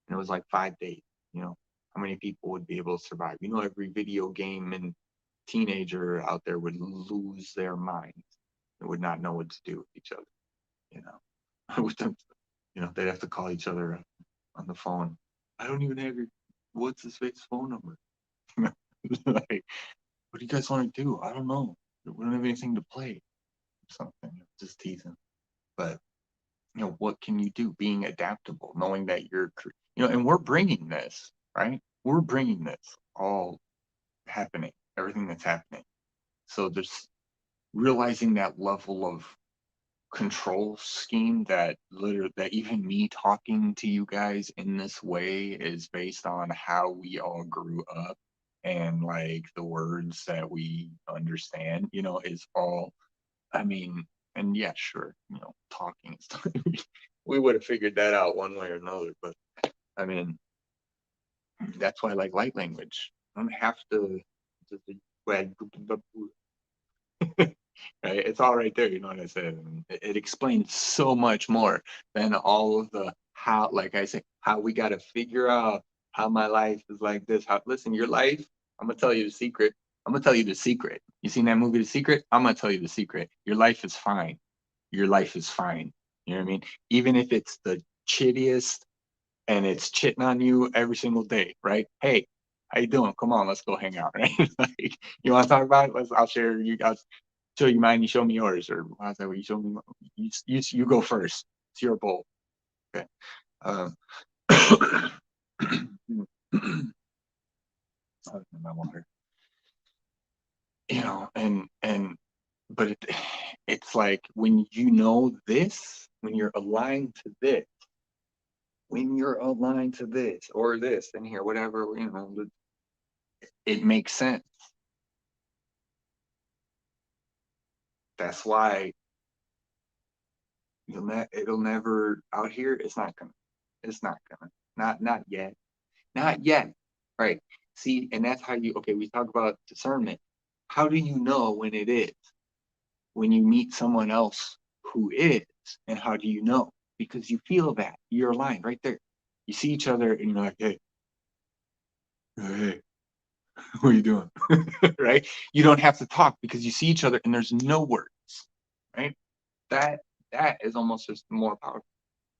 Speaker 1: And it was like 5 days. How many people would be able to survive? Every video game and teenager out there would lose their minds. They would not know what to do with each other. With them, they'd have to call each other on the phone. I don't even have your what's his face phone number. Like, what do you guys want to do? I don't know. We don't have anything to play. Something, just teasing. But what can you do? Being adaptable, knowing that and we're bringing this, right? We're bringing this all happening, everything that's happening. So there's realizing that level of control scheme that even me talking to you guys in this way is based on how we all grew up, and like the words that we understand, is all, I mean, and yeah, sure, talking and stuff. We would have figured that out one way or another, but I mean, that's why I like light language. I don't have to just right? It's all right there. You know what I said? It explains so much more than all of the how, like I say, how we got to figure out how my life is like this. Listen, your life, I'm going to tell you the secret. I'm going to tell you the secret. You seen that movie, The Secret? I'm going to tell you the secret. Your life is fine. Your life is fine. You know what I mean? Even if it's the chittiest and it's chitting on you every single day, right? Hey, how you doing? Come on, let's go hang out, right? Like, you want to talk about it? I'll share you guys. Show you mine, you show me yours, or how's that? You show me, you go first. It's your bowl. Okay. Um, my water. But it's like when this, when you're aligned to this, or this and here, whatever, it makes sense. That's why it'll never out here. It's not gonna, not yet, right? See, and that's how we talk about discernment. How do you know when it is? When you meet someone else who is. And how do you know? Because you feel that you're aligned right there. You see each other and you're like, hey, what are you doing? Right? You don't have to talk because you see each other and there's no words, right? That is almost just more powerful,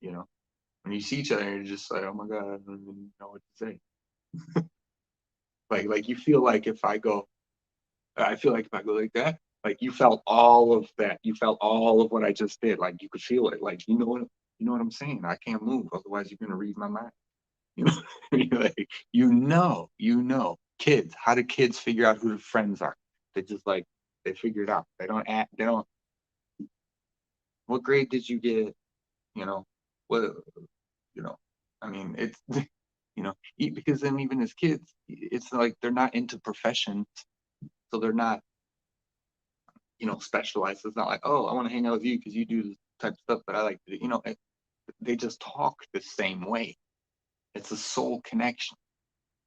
Speaker 1: when you see each other, you're just like, oh my God, I don't even know what to say. Like you feel like if I go like that, like you felt all of that. You felt all of what I just did. Like you could feel it. Like, you know what I'm saying? I can't move, otherwise you're gonna read my mind. You know, like, kids. How do kids figure out who their friends are? They just they figure it out. They don't. What grade did you get? What, I mean, it's, because then even as kids, it's like they're not into professions, so they're not, specialized. It's not like, oh, I want to hang out with you because you do the type of stuff that I like to do. They just talk the same way. It's a soul connection,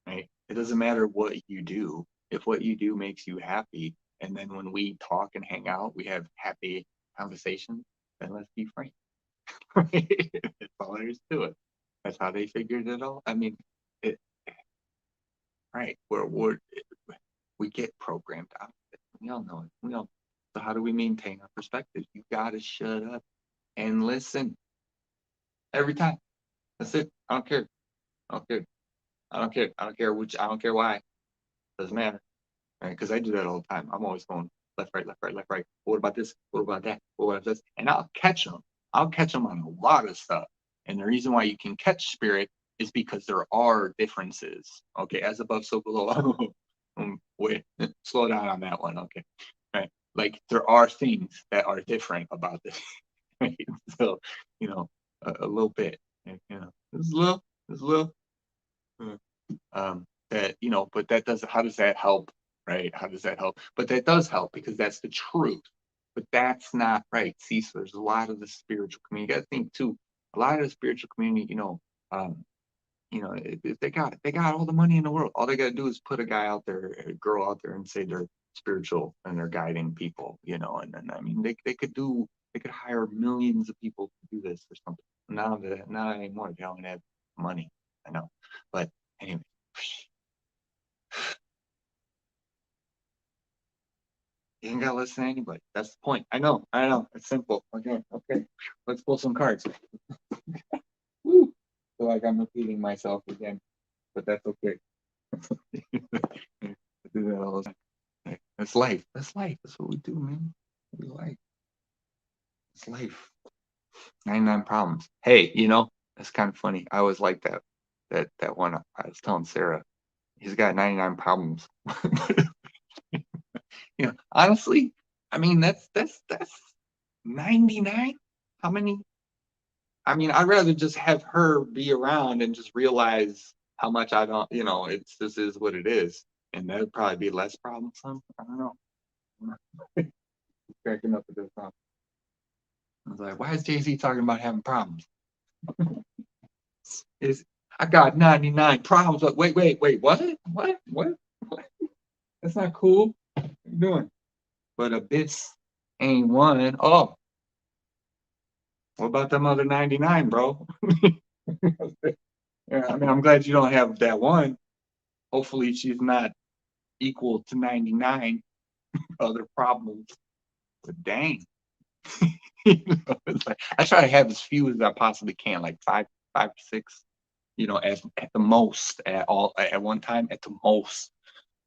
Speaker 1: right? It doesn't matter what you do. If what you do makes you happy, and then when we talk and hang out, we have happy conversations, then let's be friends. That's all there is to it. That's how they figured it all. I mean, it, right? We get programmed out of it. We all know it. So how do we maintain our perspective? You gotta shut up and listen every time. That's it. I don't care. I don't care. I don't care. I don't care which. I don't care why. Doesn't matter. Right? Because I do that all the time. I'm always going left, right, left, right, left, right. What about this? What about that? What about this? And I'll catch them. I'll catch them on a lot of stuff. And the reason why you can catch spirit is because there are differences. Okay, as above, so below. Wait, slow down on that one. Okay, right. Like there are things that are different about this. Right? So, a little bit. And, it's little, that, but that doesn't, how does that help? Right? How does that help? But that does help because that's the truth. But that's not right. See, so there's a lot of the spiritual community. You got to think too, a lot of the spiritual community, um, if they got all the money in the world. All they got to do is put a guy out there, a girl out there, and say they're spiritual and they're guiding people, and then I mean they could hire millions of people to do this or something. Not anymore. They don't have money. I know, but anyway, you ain't gotta listen to anybody. That's the point. I know. It's simple. Okay. Let's pull some cards. Woo. Feel like I'm repeating myself again, but that's okay. I do that all the time. That's life. That's life. That's what we do, man. We like. It's life. 99 problems. Hey, that's kind of funny. I always like that one. I was telling Sarah, he's got 99 problems. Honestly, I mean that's 99. How many? I mean, I'd rather just have her be around and just realize how much I don't, it's this is what it is. And that'd probably be less problemsome. I don't know. Cracking up at this problem. I was like, why is Jay-Z talking about having problems? Is I got 99 problems. But wait, what? What? That's not cool. What are you doing? But a bitch ain't one. Oh, what about them other 99, bro? Yeah, I mean, I'm glad you don't have that one. Hopefully she's not equal to 99 other problems. But dang. It's like, I try to have as few as I possibly can, like five, 6, at the most, at one time, at the most.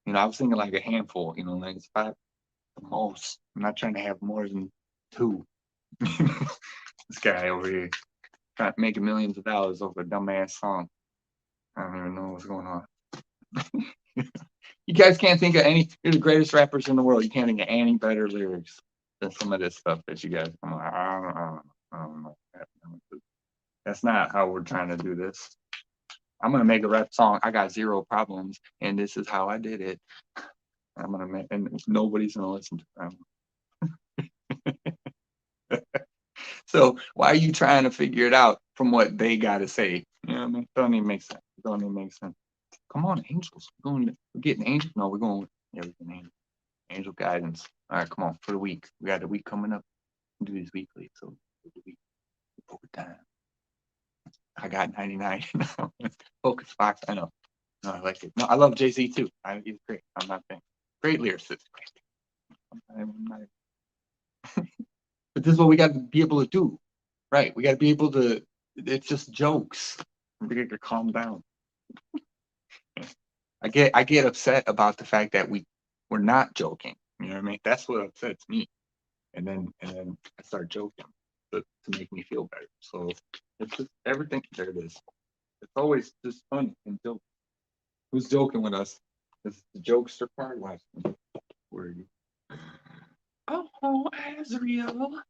Speaker 1: I was thinking like a handful, like it's 5 at the most. I'm not trying to have more than 2. This guy over here trying to make millions of dollars over a dumbass song. I don't even know what's going on. You guys can't think of any. You're the greatest rappers in the world. You can't think of any better lyrics than some of this stuff that you guys come on. I don't know. That's not how we're trying to do this. I'm gonna make a rap song. I got 0 problems, and this is how I did it. I'm gonna make, and nobody's gonna listen to them. So why are you trying to figure it out from what they gotta say? You know what I mean? It don't even make sense. It don't even make sense. Come on, angels. We're getting angels. No, we're going. Yeah, we're getting angels. Angel guidance. All right, come on for the week. We got the week coming up. We'll do these weekly. So the week overtime. I got 99. Focus Fox. I know. No, I like it. No, I love Jay-Z too. He's great. I'm not saying great lyricist. But this is what we got to be able to do, right? We got to be able to. It's just jokes. We got to calm down. I get upset about the fact that we're not joking. You know what I mean? That's what upsets me. And then I start joking to make me feel better. So it's just everything. There it is. It's always just fun and joke. Who's joking with us? It's the jokester part. Watch. Where are you? Oh, Azrael.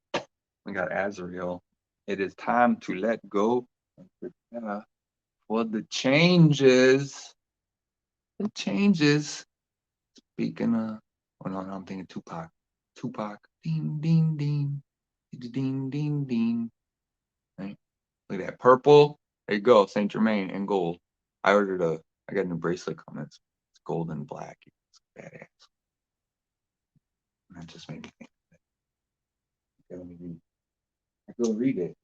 Speaker 1: We got Azrael. It is time to let go and prepare for the changes. The changes. Speaking of, oh no, I'm thinking Tupac. Tupac. Ding, ding, ding. Ding, ding, ding. Right? Look at that. Purple. There you go. St Germain and gold. I got a new bracelet coming. It's gold and black. It's badass. And that just made me think of it. Okay, let me read. I go read it.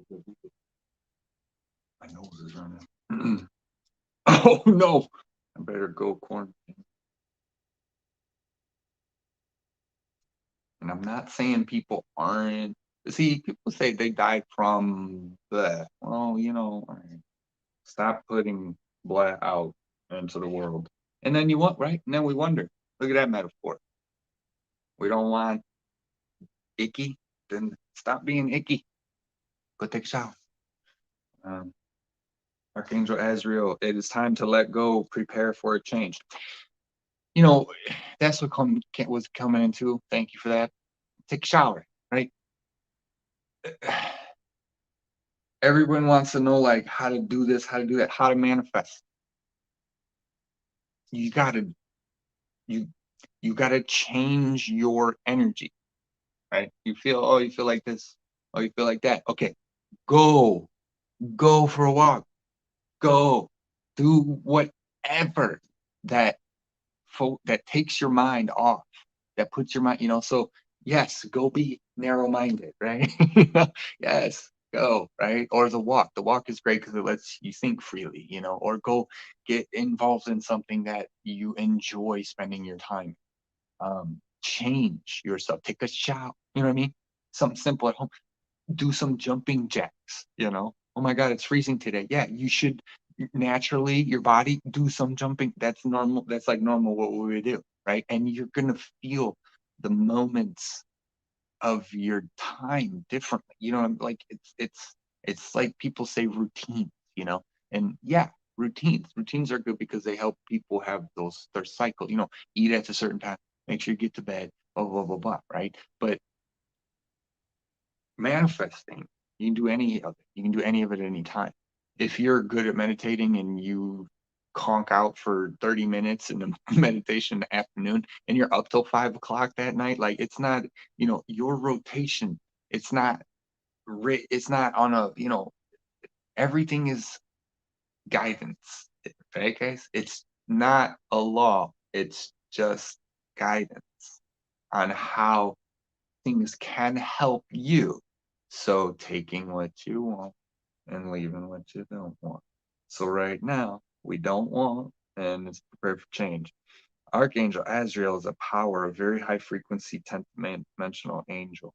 Speaker 1: My nose is running. Oh no. I better go quarantine. And I'm not saying people aren't. See, people say they died from the. Well, stop putting black out into the world. And then you want, right? And then we wonder. Look at that metaphor. We don't want icky, then stop being icky. Go take a shower. Archangel Azrael, it is time to let go, prepare for a change. That's what was coming into. Thank you for that. Take a shower, right? Everyone wants to know like how to do this, how to do that, how to manifest. You gotta you gotta change your energy, right? You feel, oh, you feel like this, oh, you feel like that. Okay, go for a walk, go do whatever that that takes your mind off, that puts your mind, so yes, go be narrow-minded, right? Yes, go, right? Or the walk is great because it lets you think freely, or go get involved in something that you enjoy spending your time. Change yourself, take a shower, you know what I mean? Something simple at home, do some jumping jacks, oh my god, it's freezing today. Yeah, you should naturally, your body, do some jumping. That's normal. That's like normal what we would do, right? And you're gonna feel the moments of your time differently, like it's like people say routines, and yeah, routines are good because they help people have their cycle, eat at a certain time, make sure you get to bed, blah blah blah blah, right? But manifesting, you can do any of it. You can do any of it at any time. If you're good at meditating and you conk out for 30 minutes in the meditation in the afternoon and you're up till 5 o'clock that night, like it's not, your rotation, it's not it's not on a, everything is guidance, right, guys? It's not a law, it's just guidance on how things can help you. So taking what you want and leaving what you don't want. So right now, we don't want, and it's prepared for change. Archangel Azrael is a power, a very high frequency 10th dimensional angel.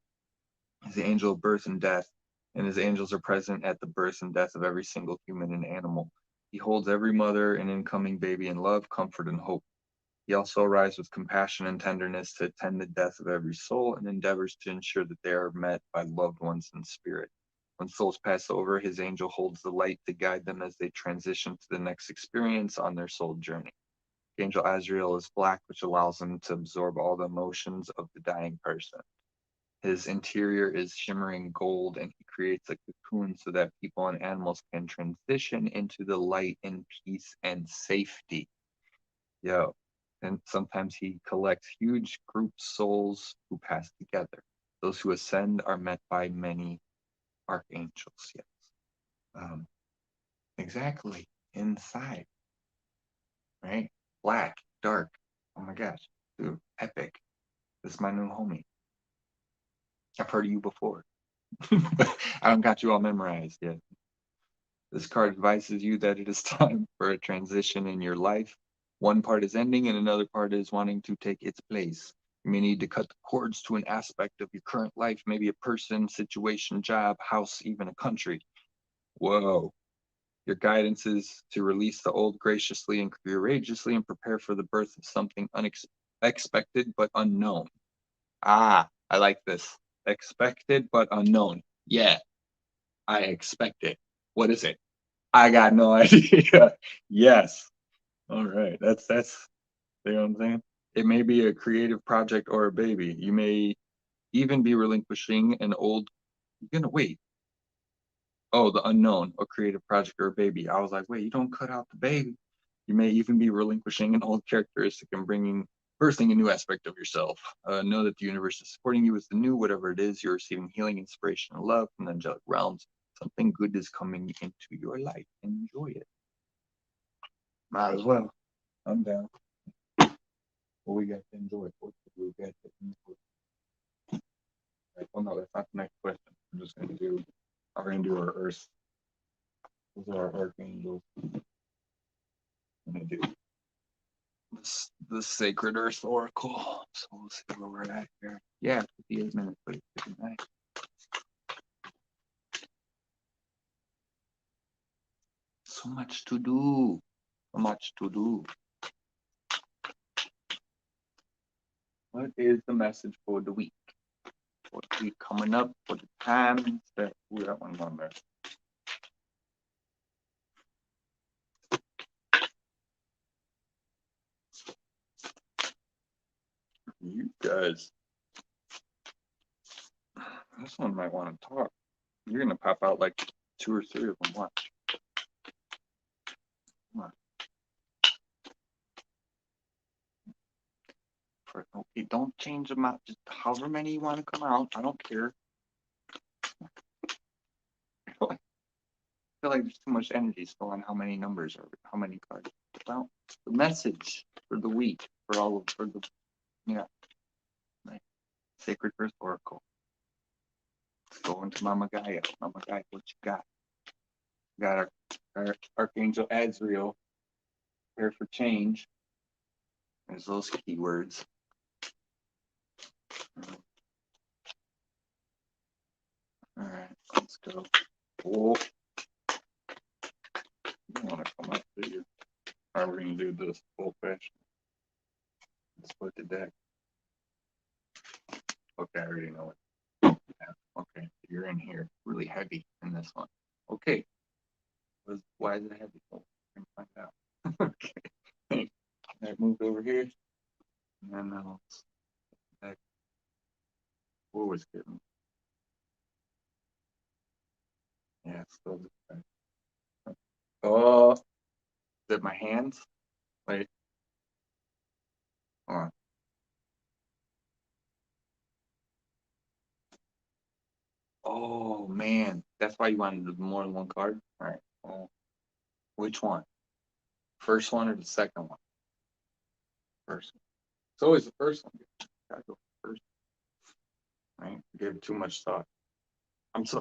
Speaker 1: He's the angel of birth and death, and his angels are present at the birth and death of every single human and animal. He holds every mother and incoming baby in love, comfort, and hope. He also arrives with compassion and tenderness to attend the death of every soul and endeavors to ensure that they are met by loved ones in spirit. When souls pass over, his angel holds the light to guide them as they transition to the next experience on their soul journey. Angel Azrael is black, which allows him to absorb all the emotions of the dying person. His interior is shimmering gold, and he creates a cocoon so that people and animals can transition into the light in peace and safety. Yo. And sometimes he collects huge group souls who pass together. Those who ascend are met by many archangels. Yes. Um, exactly. Inside, right? Black, dark. Oh my gosh. Dude, epic. This is my new homie. I've heard of you before. I don't got you all memorized yet. This card advises you that it is time for a transition in your life. One part is ending and another part is wanting to take its place. You may need to cut the cords to an aspect of your current life, maybe a person, situation, job, house, even a country. Whoa. Your guidance is to release the old graciously and courageously and prepare for the birth of something unexpected but unknown. Ah, I like this. Expected but unknown. Yeah, I expect it. What is it? I got no idea. Yes. All right. That's you know what I'm saying? It may be a creative project or a baby. You may even be relinquishing an old, you're gonna wait. Oh, the unknown, a creative project or a baby. I was like, wait, you don't cut out the baby. You may even be relinquishing an old characteristic and birthing a new aspect of yourself. Know that the universe is supporting you with the new, whatever it is. You're receiving healing, inspiration, and love from the angelic realms. Something good is coming into your life. Enjoy it. Might as well. I'm down. What we got to enjoy? What we got to enjoy? Right, well, no, that's not the next question. We're gonna do our Earth. Those are our archangels. I'm gonna do the Sacred Earth Oracle. So we'll see where we're at here. Yeah, 58 minutes, but it's 59. So much to do. So much to do. What is the message for the week? For the week coming up, for the times that we that one on there. You guys, this one might want to talk. You're gonna pop out like 2 or 3 of them. Watch. Come on. Okay, don't change them out. Just however many you want to come out. I don't care. I feel like there's too much energy still on how many numbers are, how many cards. Well, the message for the week for the like, Sacred Earth Oracle. Let's go into Mama Gaia. Mama Gaia, what you got? We got our Archangel Azrael. Prepare for change. There's those keywords. All right, let's go. Oh, you want to come up to you? All right, we're going to do this old fashioned. Split the deck. Okay, I already know it. Okay, you're in here. Really heavy in this one. Okay. Why is it heavy? Oh, I can find out. Okay. That moved over here. And then back forward getting. Yeah, still the oh, is it my hands? Wait. Hold on. Oh man, that's why you wanted more than one card? All right. Well, which one? First one or the second one? First one. It's always the first one. Gotta go first. Right? Give too much thought.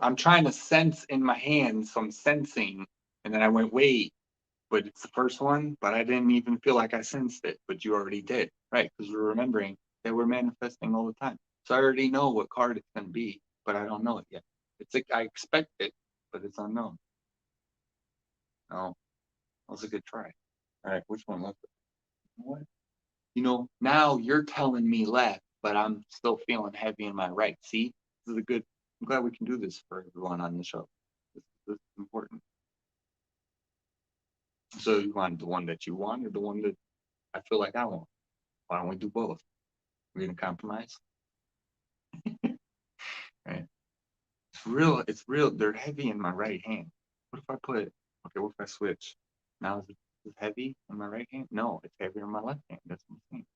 Speaker 1: I'm trying to sense in my hands, so I'm sensing, and then I went, wait, but it's the first one, but I didn't even feel like I sensed it, but you already did, right? Because we're remembering that we're manifesting all the time. So I already know what card it's going to be, but I don't know it yet. It's like I expect it, but it's unknown. No, that was a good try. All right, which one left? What? Now you're telling me left, but I'm still feeling heavy in my right. See, this is a good. I'm glad we can do this for everyone on the show. This is important. So you want the one that you want or the one that I feel like I want? Why don't we do both? We're gonna compromise. Right. It's real. They're heavy in my right hand. What if I put okay, what if I switch? Now is it heavy in my right hand? No, it's heavier in my left hand. That's what I'm saying.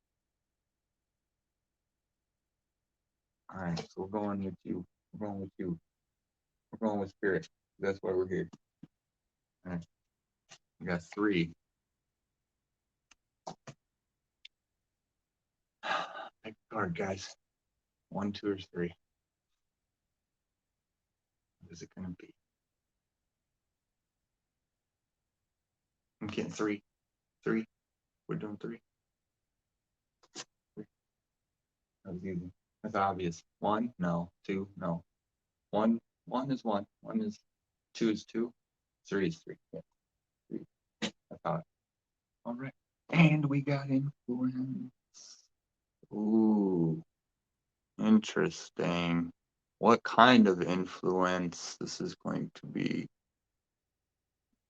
Speaker 1: All right, so we're going with you. We're going with you. We're going with spirit. That's why we're here. All right. We got 3. Pick a card, guys. 1, 2, or 3. What is it gonna be? I'm getting 3. 3. We're doing 3. That was easy. That's obvious. 1, no. 2, no. 1 is 1. 1 is 2 is 2. 3 is 3. Yeah. 3. I thought. All right. And we got influence. Ooh. Interesting. What kind of influence this is going to be?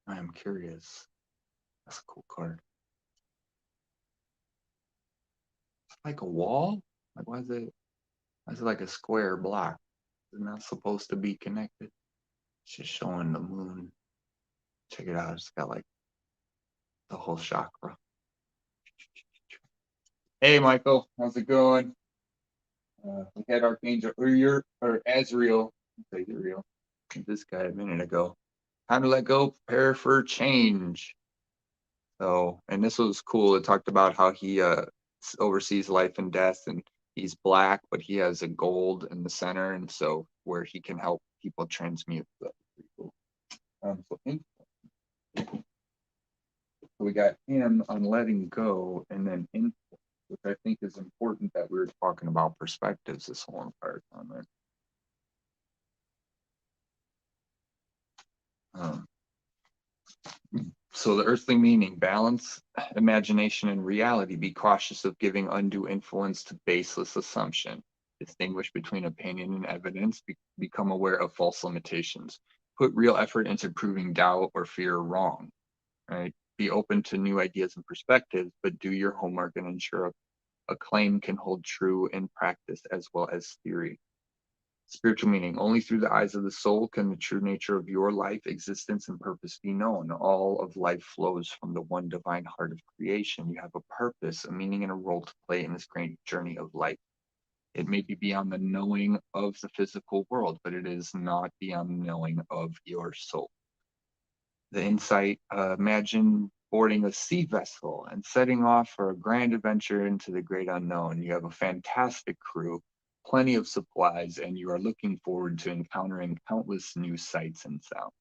Speaker 1: I'm curious. That's a cool card. It's like a wall? Like why is it like a square block? Isn't that supposed to be connected? It's just showing the moon. Check it out. It's got like the whole chakra. Hey Michael, how's it going? We had Archangel or Azrael. Azrael. This guy a minute ago. Time to let go, prepare for change. So, and this was cool. It talked about how he oversees life and death, and he's black, but he has a gold in the center, and so where he can help people transmute. That's pretty cool. So we got him on letting go, and then influence, which I think is important that we were talking about perspectives this whole entire time. Right? So the earthly meaning, balance imagination and reality. Be cautious of giving undue influence to baseless assumption. Distinguish between opinion and evidence. Become aware of false limitations. Put real effort into proving doubt or fear wrong. Right? Be open to new ideas and perspectives, but do your homework and ensure a claim can hold true in practice as well as theory. Spiritual meaning. Only through the eyes of the soul can the true nature of your life, existence, and purpose be known. All of life flows from the one divine heart of creation. You have a purpose, a meaning, and a role to play in this great journey of life. It may be beyond the knowing of the physical world, but it is not beyond the knowing of your soul. The insight, imagine boarding a sea vessel and setting off for a grand adventure into the great unknown. You have a fantastic crew, plenty of supplies, and you are looking forward to encountering countless new sights and sounds.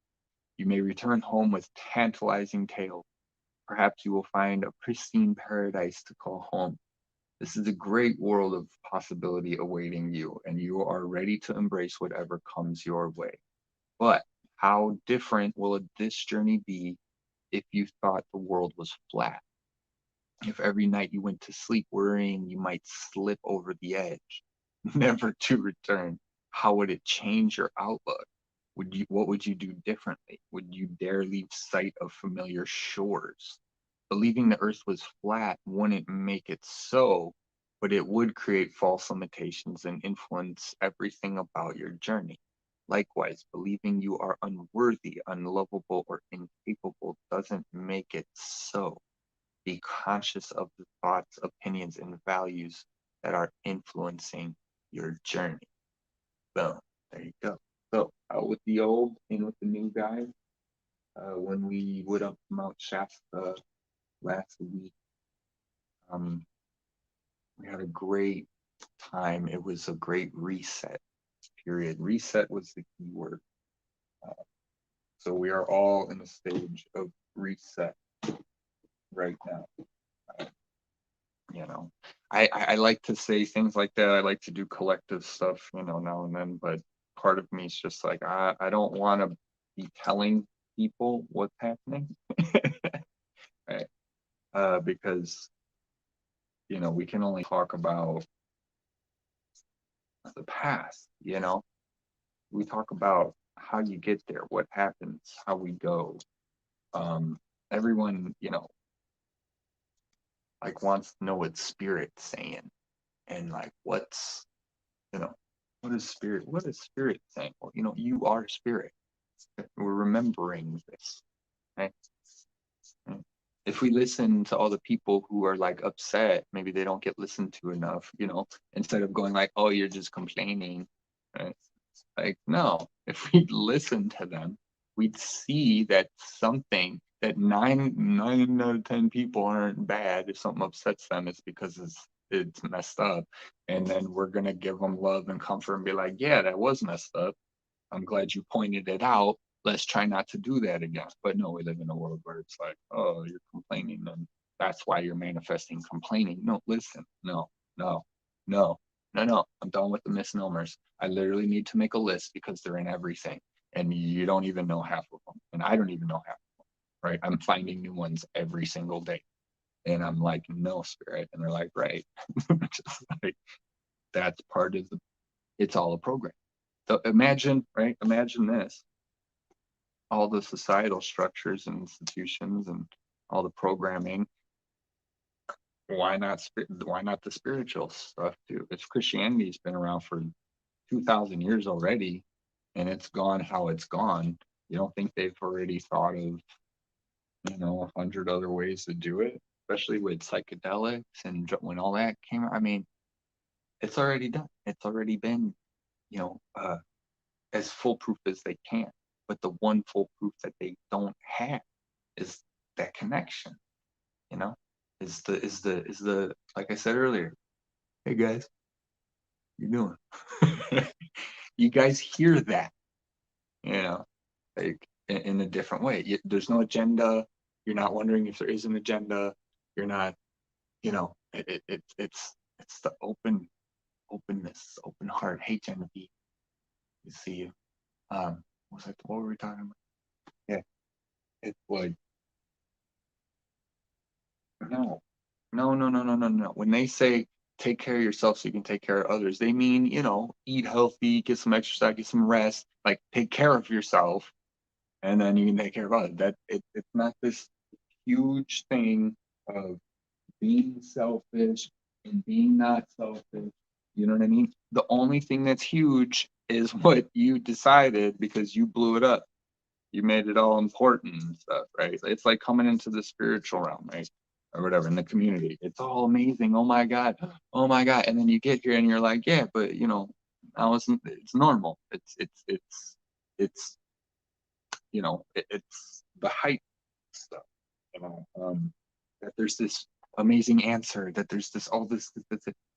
Speaker 1: You may return home with tantalizing tales. Perhaps you will find a pristine paradise to call home. This is a great world of possibility awaiting you, and you are ready to embrace whatever comes your way. But how different will this journey be if you thought the world was flat? If every night you went to sleep worrying you might slip over the edge, never to return, how would it change your outlook? What would you do differently? Would you dare leave sight of familiar shores? Believing the earth was flat wouldn't make it so, but it would create false limitations and influence everything about your journey. Likewise, believing you are unworthy, unlovable, or incapable doesn't make it so. Be conscious of the thoughts, opinions, and values that are influencing your journey. Boom. There you go. So out with the old, in with the new guys. When we went up Mount Shasta last week, we had a great time. It was a great reset period. Reset was the key word. So we are all in a stage of reset right now. You know, I like to say things like that. I like to do collective stuff, now and then, but part of me is just like, I don't want to be telling people what's happening. Right? Because, we can only talk about the past, we talk about how you get there, what happens, how we go. Everyone, like wants to know what spirit's saying, and like what is spirit saying? Well, you are spirit. We're remembering this, right? If we listen to all the people who are like upset, maybe they don't get listened to enough, instead of going like, oh, you're just complaining, right? Like, no, if we listen to them, we'd see that something that nine out of 10 people aren't bad. If something upsets them, it's because it's messed up. And then we're gonna give them love and comfort and be like, yeah, that was messed up. I'm glad you pointed it out. Let's try not to do that again. But no, we live in a world where it's like, oh, you're complaining, and that's why you're manifesting complaining. No, listen, no, no, no, no, no. I'm done with the misnomers. I literally need to make a list because they're in everything, and you don't even know half of them, and I don't even know half of them. Right? I'm finding new ones every single day, and I'm like, no, spirit, and they're like, right. Just like that's part of the. It's all a program. So imagine, right? Imagine this. All the societal structures and institutions and all the programming. Why not the spiritual stuff too? If Christianity's been around for 2,000 years already and it's gone how it's gone, you don't think they've already thought of 100 other ways to do it, especially with psychedelics and when all that came out? I mean, it's already done. It's already been, as foolproof as they can. But the one foolproof that they don't have is that connection, is the like I said earlier, hey guys, you doing? You guys hear that, like in a different way. There's no agenda. You're not wondering if there is an agenda. You're not, it's the openness, open heart. Hey Genevieve, you see you. What were we talking about? Yeah, it's like no, no, no, no, no, no, no. When they say take care of yourself so you can take care of others, they mean, eat healthy, get some exercise, get some rest, like take care of yourself, and then you can take care of others. It's not this huge thing of being selfish and being not selfish. You know what I mean? The only thing that's huge is what you decided because you blew it up. You made it all important and stuff, right? It's like coming into the spiritual realm, right? Or whatever in the community. It's all amazing. Oh my God. Oh my God. And then you get here and you're like, yeah, but you know, now it's normal. It's it's the hype stuff. You know, that there's this amazing answer, that there's this all this,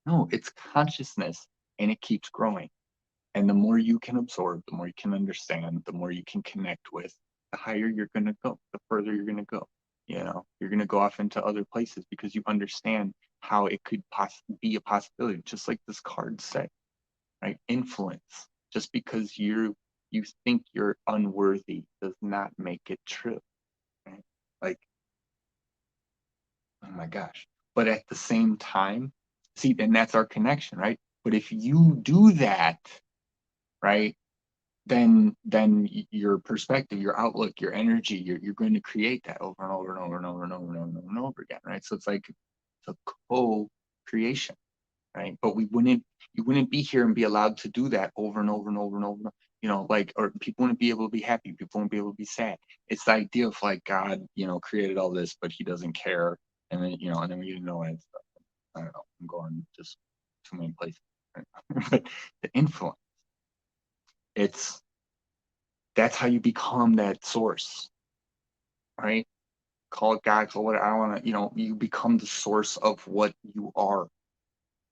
Speaker 1: no, it's consciousness, and it keeps growing. And the more you can absorb, the more you can understand, the more you can connect with, the higher you're going to go, the further you're going to go. You know, you're going to go off into other places because you understand how it could possibly be a possibility, just like this card said, right? Influence. Just because you think you're unworthy does not make it true, right? Like, oh my gosh. But at the same time, see, then that's our connection, right? But if you do that, right, then your perspective, your outlook, your energy, you're going to create that over and over and over and over and over and over and over again, right? So it's like it's a co-creation, right? But you wouldn't be here and be allowed to do that over and over and over and over, you know, like, or people wouldn't be able to be happy, people wouldn't be able to be sad. It's the idea of like God, you know, created all this, but he doesn't care. And then, you know, and then we didn't know it. I don't know, I'm going just too many places. Right? But the influence, it's that's how you become that source, right? Call it God, call it whatever. I don't want to, you know, you become the source of what you are.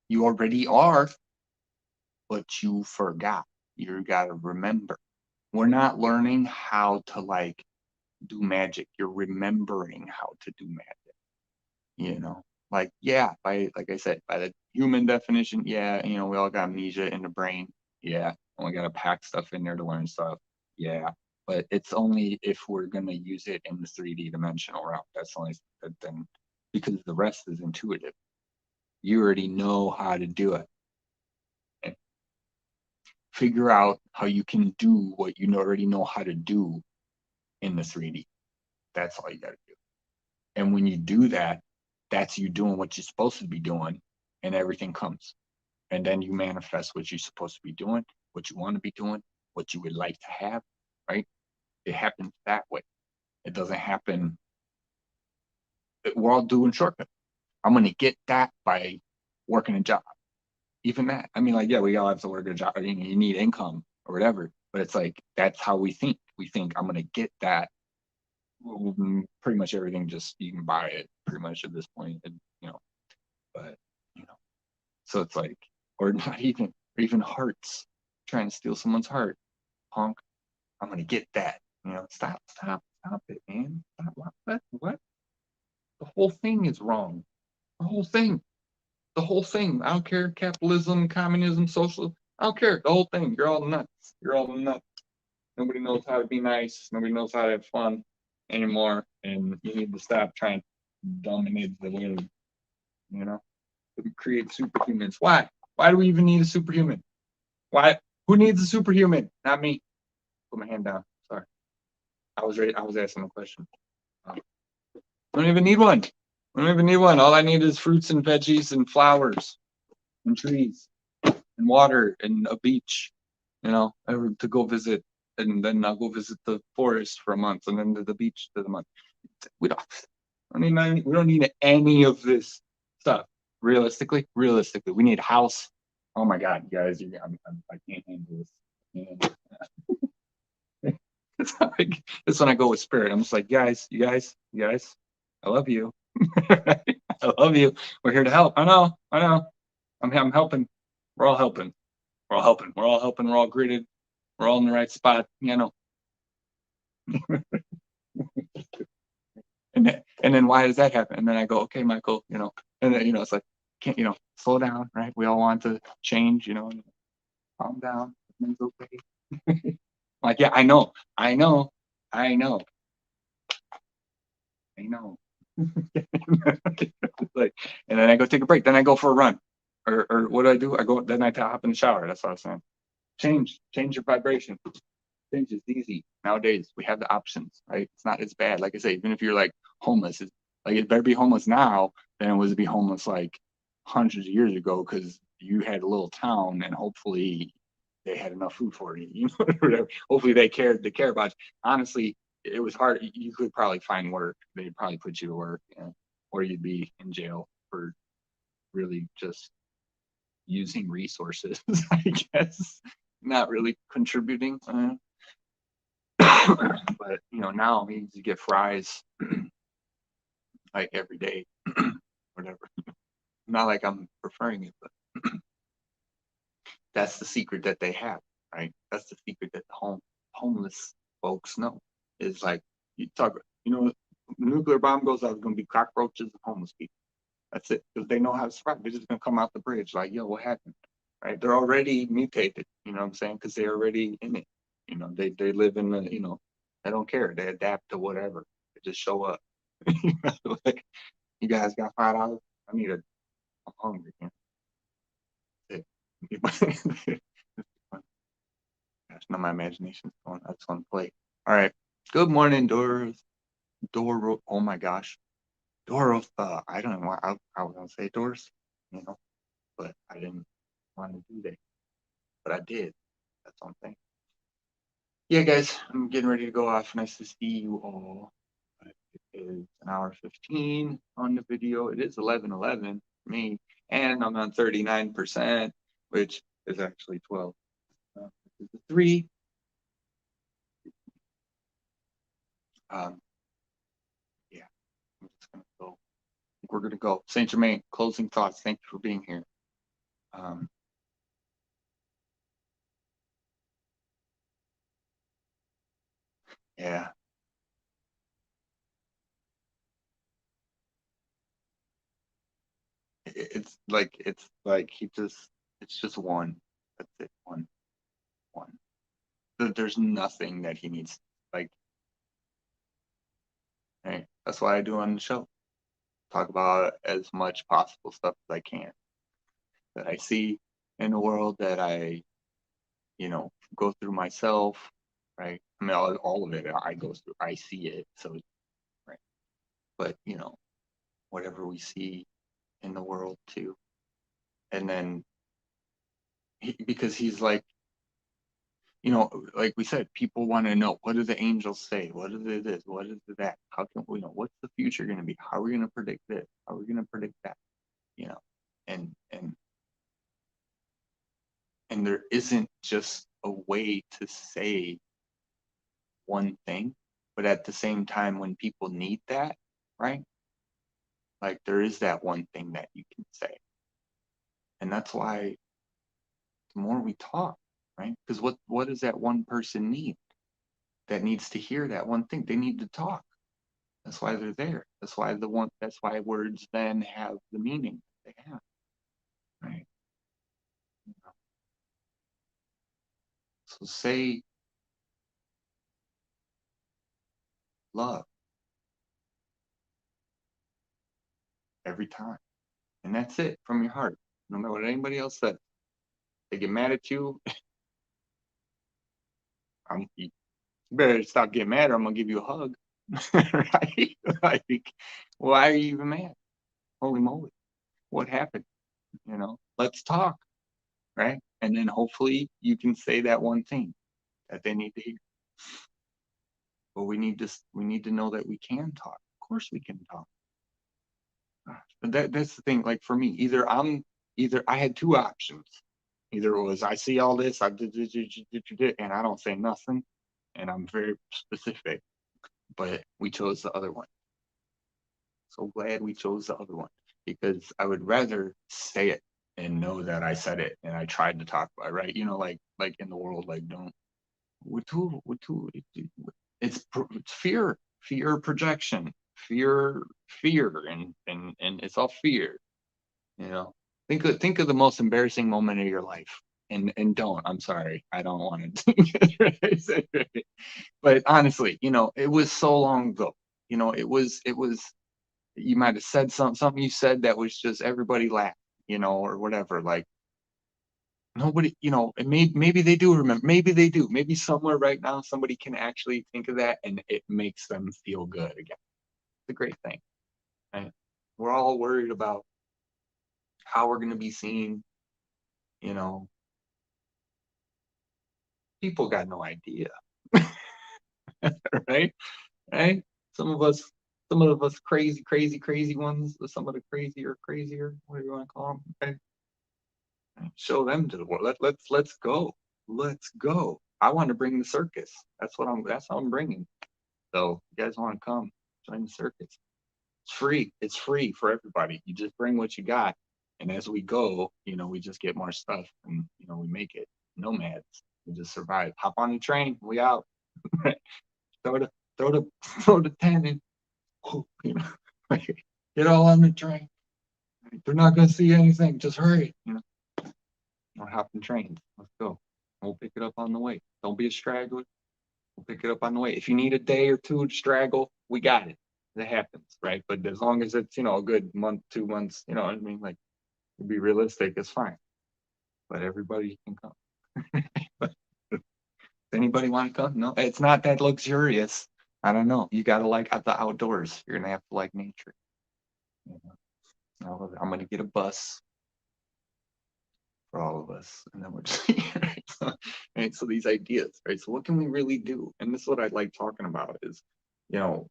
Speaker 1: You already are, but you forgot. You got to remember. We're not learning how to like do magic. You're remembering how to do magic. You know, like, yeah, by, like I said, by the human definition, yeah, you know, we all got amnesia in the brain. Yeah. And we got to pack stuff in there to learn stuff. Yeah. But it's only if we're going to use it in the 3D dimensional realm. That's only then, because the rest is intuitive. You already know how to do it. And figure out how you can do what you already know how to do in the 3D. That's all you got to do. And when you do that, that's you doing what you're supposed to be doing, and everything comes. And then you manifest what you're supposed to be doing, what you want to be doing, what you would like to have, right? It happens that way. It doesn't happen. We're all doing shortcuts. I'm going to get that by working a job. Even that. I mean, like, yeah, we all have to work a job. You need income or whatever. But it's like, that's how we think. We think, I'm going to get that. Pretty much everything, just you can buy it pretty much at this point. And, you know, but, you know, so it's like, or not even, or even hearts, trying to steal someone's heart. Punk, I'm going to get that. You know, stop it, man. Stop. What? The whole thing is wrong. The whole thing. The whole thing. I don't care. Capitalism, communism, social. I don't care. The whole thing. You're all nuts. You're all nuts. Nobody knows how to be nice. Nobody knows how to have fun anymore. And you need to stop trying to dominate the world. You know, to create superhumans. Why? Why do we even need a superhuman? Why? Who needs a superhuman? Not me. Put my hand down. Sorry. I was ready. I was asking a question. I don't even need one. I don't even need one. All I need is fruits and veggies and flowers and trees and water and a beach, you know, to go visit. And then I'll go visit the forest for a month, and then to the beach for the month. We don't need any of this stuff. Realistically, we need a house. Oh my God, you guys, I can't handle this. That's when I go with spirit. I'm just like, you guys, I love you. I love you. We're here to help. I know. I'm helping. We're all helping. We're all gritted. We're all in the right spot. You know. And then why does that happen? And then I go, okay, Michael, you know, and then, you know, it's like, can't, you know, slow down, right? We all want to change, you know, calm down. Everything's okay. Like, yeah, I know. Like, and then I go take a break. Then I go for a run, or what do? I go. Then I hop in the shower. That's what I was saying. Change your vibration. Change is easy nowadays. We have the options, right? It's not as bad. Like I say, even if you're like homeless, it better be homeless now than it was to be homeless like hundreds of years ago, because you had a little town and hopefully they had enough food for you, you know, whatever. Hopefully they care about you. Honestly, it was hard. You could probably find work. They'd probably put you to work, you know, or you'd be in jail for really just using resources, I guess, not really contributing. But you know, now you get fries like every day, whatever. Not like I'm preferring it, but that's the secret that they have, right? That's the secret that the homeless folks know. Is like you talk, you know, nuclear bomb goes out, it's gonna be cockroaches and homeless people. That's it, because they know how to survive. They're just gonna come out the bridge like, yo, what happened? Right? They're already mutated. You know what I'm saying? Because they're already in it. You know, they live in the, you know, they don't care. They adapt to whatever. They just show up. Like, you guys got $5? I need a. I'm hungry. You know? Gosh, now my imagination's going. I just want to play. All right. Good morning, Doris. Doro. Oh my gosh, Doros. I don't know. I was gonna say Doris, you know, but I didn't want to do that. But I did. That's one thing. Yeah, guys, I'm getting ready to go off. Nice to see you all. It is an hour 15 on the video. It is 11:11 for me, and I'm on 39%, which is actually 12. This is a 3. Yeah, I'm just gonna go. I think we're gonna go. St Germain. Closing thoughts. Thank you for being here. Um, yeah, it's like it's just one. That's it. One. There's nothing that he needs. Like, hey, that's why I do on the show. Talk about as much possible stuff as I can that I see in the world, that I, you know, go through myself, right? I mean, all of it I go through, I see it. So, right. But, you know, whatever we see in the world too. And then because he's like, you know, like we said, people want to know, what do the angels say? What is it this? What is it that? How can we know what's the future going to be? How are we going to predict this? How are we going to predict that? You know, and and and there isn't just a way to say one thing, but at the same time, when people need that, right? Like, there is that one thing that you can say, and that's why the more we talk, right? Because what does that one person need? That needs to hear that one thing. They need to talk. That's why they're there. That's why words then have the meaning they have, right? So say love every time. And that's it, from your heart. No matter what anybody else says. They get mad at you. You better stop getting mad, or I'm gonna give you a hug. Right? Like, why are you even mad? Holy moly. What happened? You know, let's talk, right? And then hopefully you can say that one thing that they need to hear. But we need to know that we can talk. Of course we can talk. But that's the thing. Like, for me, either I had two options. Either it was, I see all this, I did, and I don't say nothing, and I'm very specific. But we chose the other one. So glad we chose the other one, because I would rather say it and know that I said it and I tried to talk about it, right? You know, like in the world, like, don't it's fear projection, fear, and it's all fear. You know, think of the most embarrassing moment of your life, and don't. I'm sorry, I don't want to. But honestly, you know, it was so long ago. You know, it was. You might have said something you said that was just everybody laughed, you know, or whatever. Like, nobody, you know, and maybe they do remember. Maybe they do. Maybe somewhere right now somebody can actually think of that, and it makes them feel good again. It's a great thing. Right? We're all worried about how we're going to be seen, you know, People got no idea. Right? Right? Some of us, crazy ones, some of the crazier, what do you want to call them? Okay? Show them to the world. Let's go. Let's go. I want to bring the circus. That's how I'm bringing. So you guys want to come join the circus? It's free. It's free for everybody. You just bring what you got, and as we go, we just get more stuff, and we make it nomads. We just survive. Hop on the train. We out. throw the throw the throw the tent in. You know, get all on the train. They're not gonna see anything. Just hurry. Or hop in trains. Let's go. We'll pick it up on the way. Don't be a straggler. We'll pick it up on the way. If you need a day or two to straggle, we got it. That happens, right? But as long as it's a good month, 2 months, you know what I mean? Like, to be realistic, it's fine. But everybody can come. Does anybody want to come? No, it's not that luxurious. I don't know. You gotta like the outdoors. You're gonna have to like nature. I'm gonna get a bus for all of us, and then we're just right? So these ideas, right? So what can we really do? And this is what I like talking about is, you know,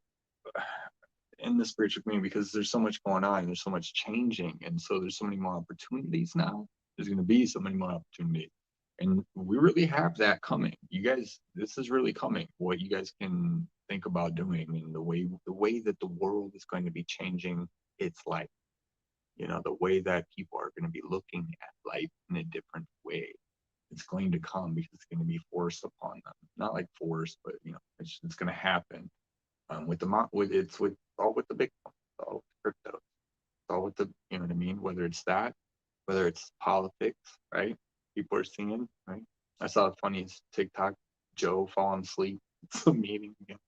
Speaker 1: in the spiritual community, because there's so much going on, there's so much changing, and so there's so many more opportunities now. There's going to be so many more opportunities, and we really have that coming. You guys, this is really coming. What you guys can think about doing, and the way that the world is going to be changing its life. The way that people are going to be looking at life in a different way. It's going to come because it's going to be forced upon them. Not like forced, but it's going to happen. With all with the Bitcoin, all with crypto, all with the what I mean. Whether it's that, whether it's politics, right? People are seeing, right? I saw the funniest TikTok, Joe falling asleep. It's a meeting again,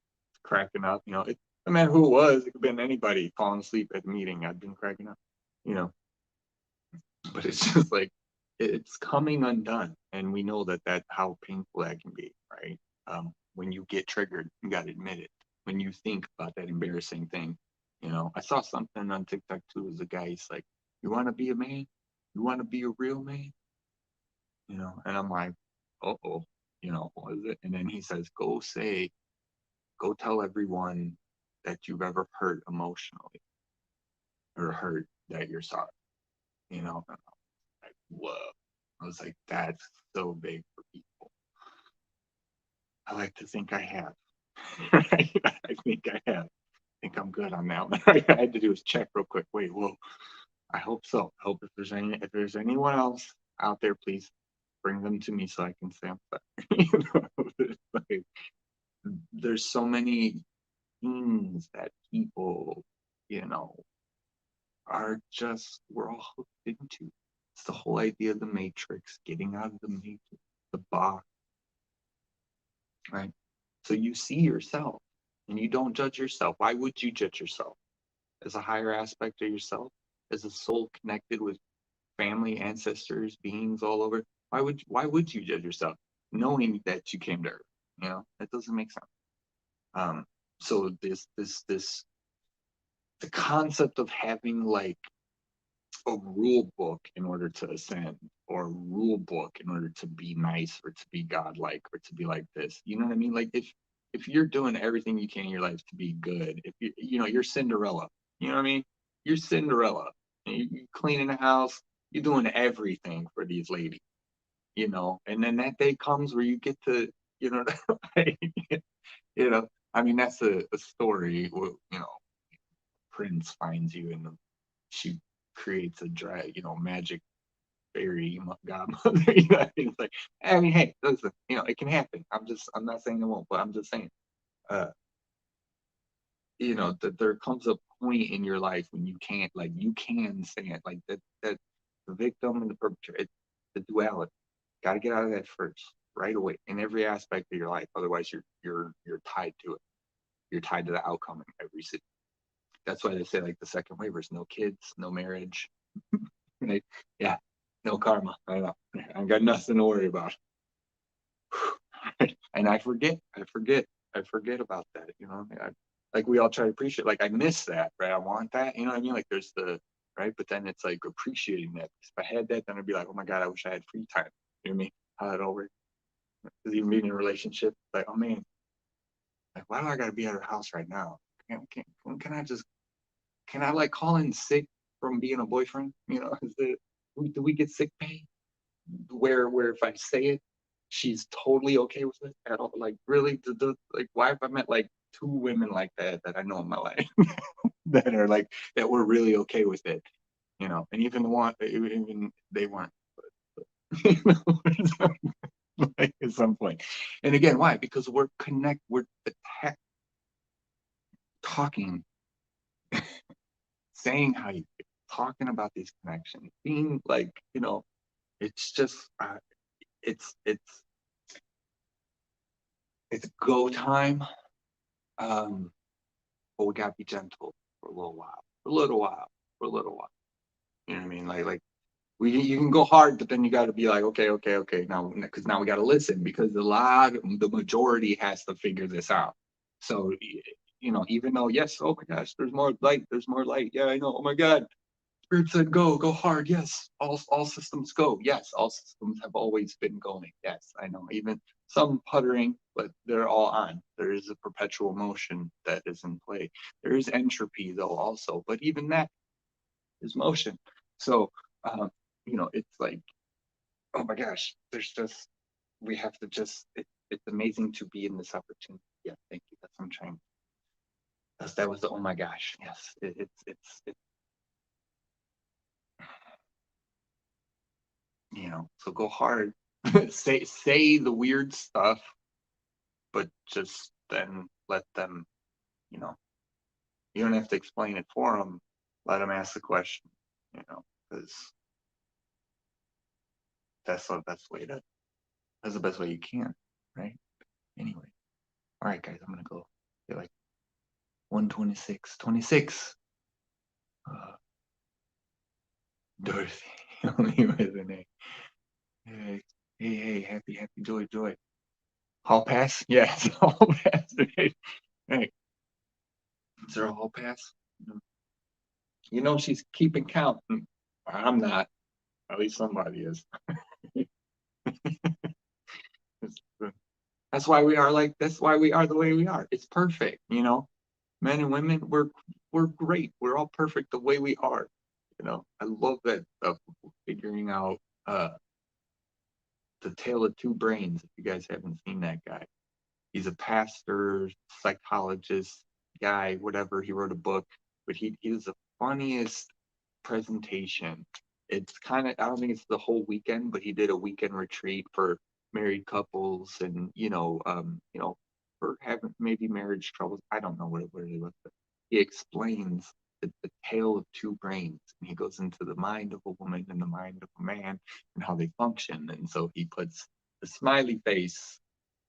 Speaker 1: cracking up. No matter who it was, it could have been anybody falling asleep at the meeting. I've been cracking up. But it's just like it's coming undone, and we know that how painful that can be, right? When you get triggered, you got to admit it. When you think about that embarrassing thing, I saw something on TikTok too. As a guy, he's like, "You want to be a man? You want to be a real man?" And I'm like, "Oh, what is it?" And then he says, "Go tell everyone that you've ever hurt emotionally or hurt that you're sorry." Like, whoa. I was like, that's so big for people. I like to think I have. Right? I think I have. I think I'm good on that one. All I had to do was check real quick. Wait, whoa. I hope so. I hope if there's anyone else out there, please bring them to me so I can say I'm sorry. Like, there's so many things that people, are just, we're all hooked into. It's the whole idea of the matrix, getting out of the matrix, the box, right? So you see yourself and you don't judge yourself. Why would you judge yourself? As a higher aspect of yourself, as a soul connected with family, ancestors, beings all over. Why would you judge yourself knowing that you came to Earth? That doesn't make sense. So the concept of having like a rule book in order to ascend, or a rule book in order to be nice, or to be godlike, or to be like this. You know what I mean? Like if you're doing everything you can in your life to be good, if you're Cinderella. You know what I mean? You're Cinderella. You're cleaning the house. You're doing everything for these ladies. And then that day comes where you get to, I mean, that's a story. Prince finds you and she creates a drag, magic fairy godmother. It's like, I mean, hey, listen, it can happen. I'm not saying it won't, but I'm just saying, that there comes a point in your life when you can stand like that the victim and the perpetrator, it's the duality. Got to get out of that first, right away, in every aspect of your life. Otherwise, you're tied to it. You're tied to the outcome in every situation. That's why they say like the second waiver is no kids, no marriage, right? Yeah, no karma. I know. I got nothing to worry about. And I forget about that. Like we all try to appreciate. Like I miss that, right? I want that. You know what I mean? Like there's the right, but then it's like appreciating that. If I had that, then I'd be like, oh my god, I wish I had free time. You know what I mean? How that all works. Because even being in a relationship, like, oh man, like, why do I gotta be at her house right now? Can I just, can I like call in sick from being a boyfriend? Is there, do we get sick pay? Where if I say it, she's totally okay with it at all. Like, really, like, why have I met like two women like that I know in my life that are like, that were really okay with it, and even the one, even they weren't, you know, like at some point. And again, why? Because we're talking, saying how you feel, talking about these connections, being like, it's just, it's it's it's go time. But we gotta be gentle for a little while, for a little while, for a little while. You know what I mean? Like you can go hard, but then you got to be like, okay, okay, okay, now, because now we got to listen, because the majority has to figure this out. So, even though, yes, oh my gosh, there's more light. Yeah, I know. Oh my God, Spirit said go hard. Yes, all systems go. Yes, all systems have always been going. Yes, I know. Even some puttering, but they're all on. There is a perpetual motion that is in play. There is entropy though also, but even that is motion. So, um, it's like, oh my gosh, there's just, we have to just, it's amazing to be in this opportunity. Yeah, thank you. That's what I'm trying. That was the, oh my gosh. Yes, it's so go hard. Say the weird stuff, but just then let them, you know, you don't have to explain it for them. Let them ask the question, because that's the best way that's the best way you can, right? Anyway, all right, guys, I'm gonna go. They're like 1:26:26. Uh, Dorothy, only with an A. Hey, hey, happy, joy. Hall pass? Yes, hall pass. Hey, is there a hall pass? She's keeping count. I'm not. At least somebody is. That's why we are like. That's why we are the way we are. It's perfect. Men and women, we're great. We're all perfect the way we are. I love that stuff. Figuring out the Tale of Two Brains. If you guys haven't seen that guy, he's a pastor, psychologist guy, whatever. He wrote a book, but he was the funniest presentation. It's kind of, I don't think it's the whole weekend, but he did a weekend retreat for married couples and for having maybe marriage troubles. I don't know what it really was, but he explains the tale of two brains, and he goes into the mind of a woman and the mind of a man and how they function. And so he puts the smiley face,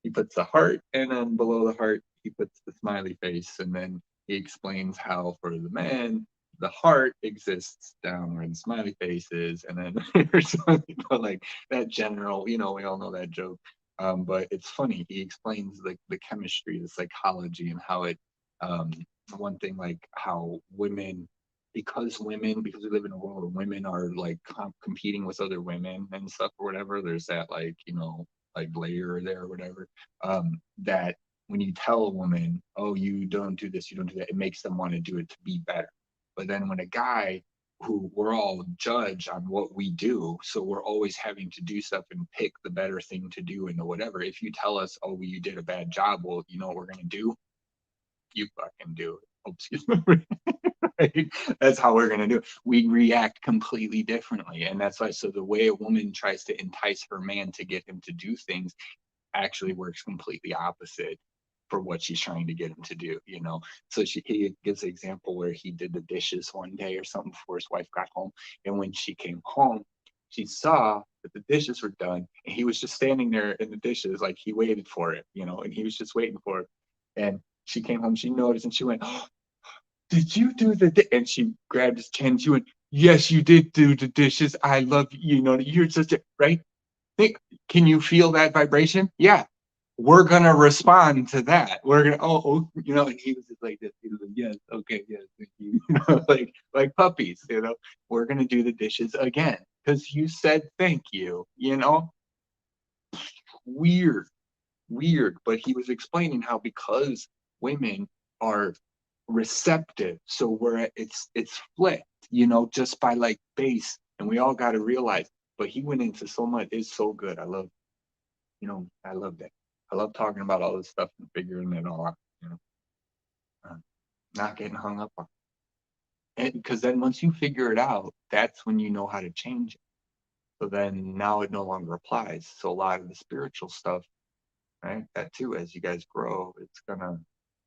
Speaker 1: he puts the heart, and then below the heart he puts the smiley face, and then he explains how for the man the heart exists down where the smiley face is, and then there's some people like that general, we all know that joke. But it's funny. He explains the chemistry, the psychology, and how it. One thing like how women, because we live in a world where women are like competing with other women and stuff or whatever. There's that like layer there or whatever. That when you tell a woman, oh, you don't do this, you don't do that, it makes them want to do it to be better. But then when a guy, who we're all judged on what we do, so we're always having to do stuff and pick the better thing to do and the whatever. If you tell us, oh, well, you did a bad job, well, you know what we're gonna do? You fucking do it. Oh, excuse me. Right? That's how we're gonna do it. We react completely differently, and that's why. So the way a woman tries to entice her man to get him to do things actually works completely opposite for what she's trying to get him to do. So he gives an example where he did the dishes one day or something before his wife got home, and when she came home, she saw that the dishes were done, and he was just standing there in the dishes, like he waited for it, and he was just waiting for it. And she came home, she noticed, and she went, oh, "Did you do the?" And she grabbed his chin. She went, "Yes, you did do the dishes. I love you. You're such a right." Think, can you feel that vibration? Yeah, we're gonna respond to that. We're gonna, and he was just like this. He was like, yes, okay, yes, thank you. Like puppies. We're gonna do the dishes again because you said thank you. weird, but he was explaining how because women are receptive, so it's flipped, just by like base, and we all got to realize. But he went into so much. It's so good. I love that. I love talking about all this stuff and figuring it all out. Uh, Not getting hung up on it, because then once you figure it out, that's when you know how to change it. So then now it no longer applies. So a lot of the spiritual stuff, right? That too, as you guys grow,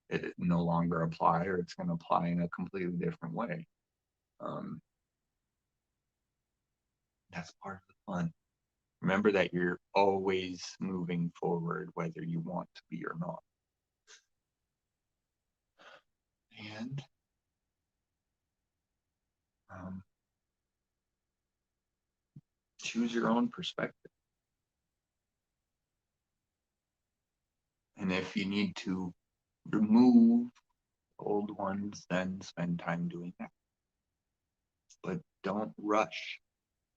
Speaker 1: it no longer apply, or it's gonna apply in a completely different way. That's part of the fun. Remember that you're always moving forward, whether you want to be or not. And choose your own perspective. And if you need to remove old ones, then spend time doing that. But don't rush.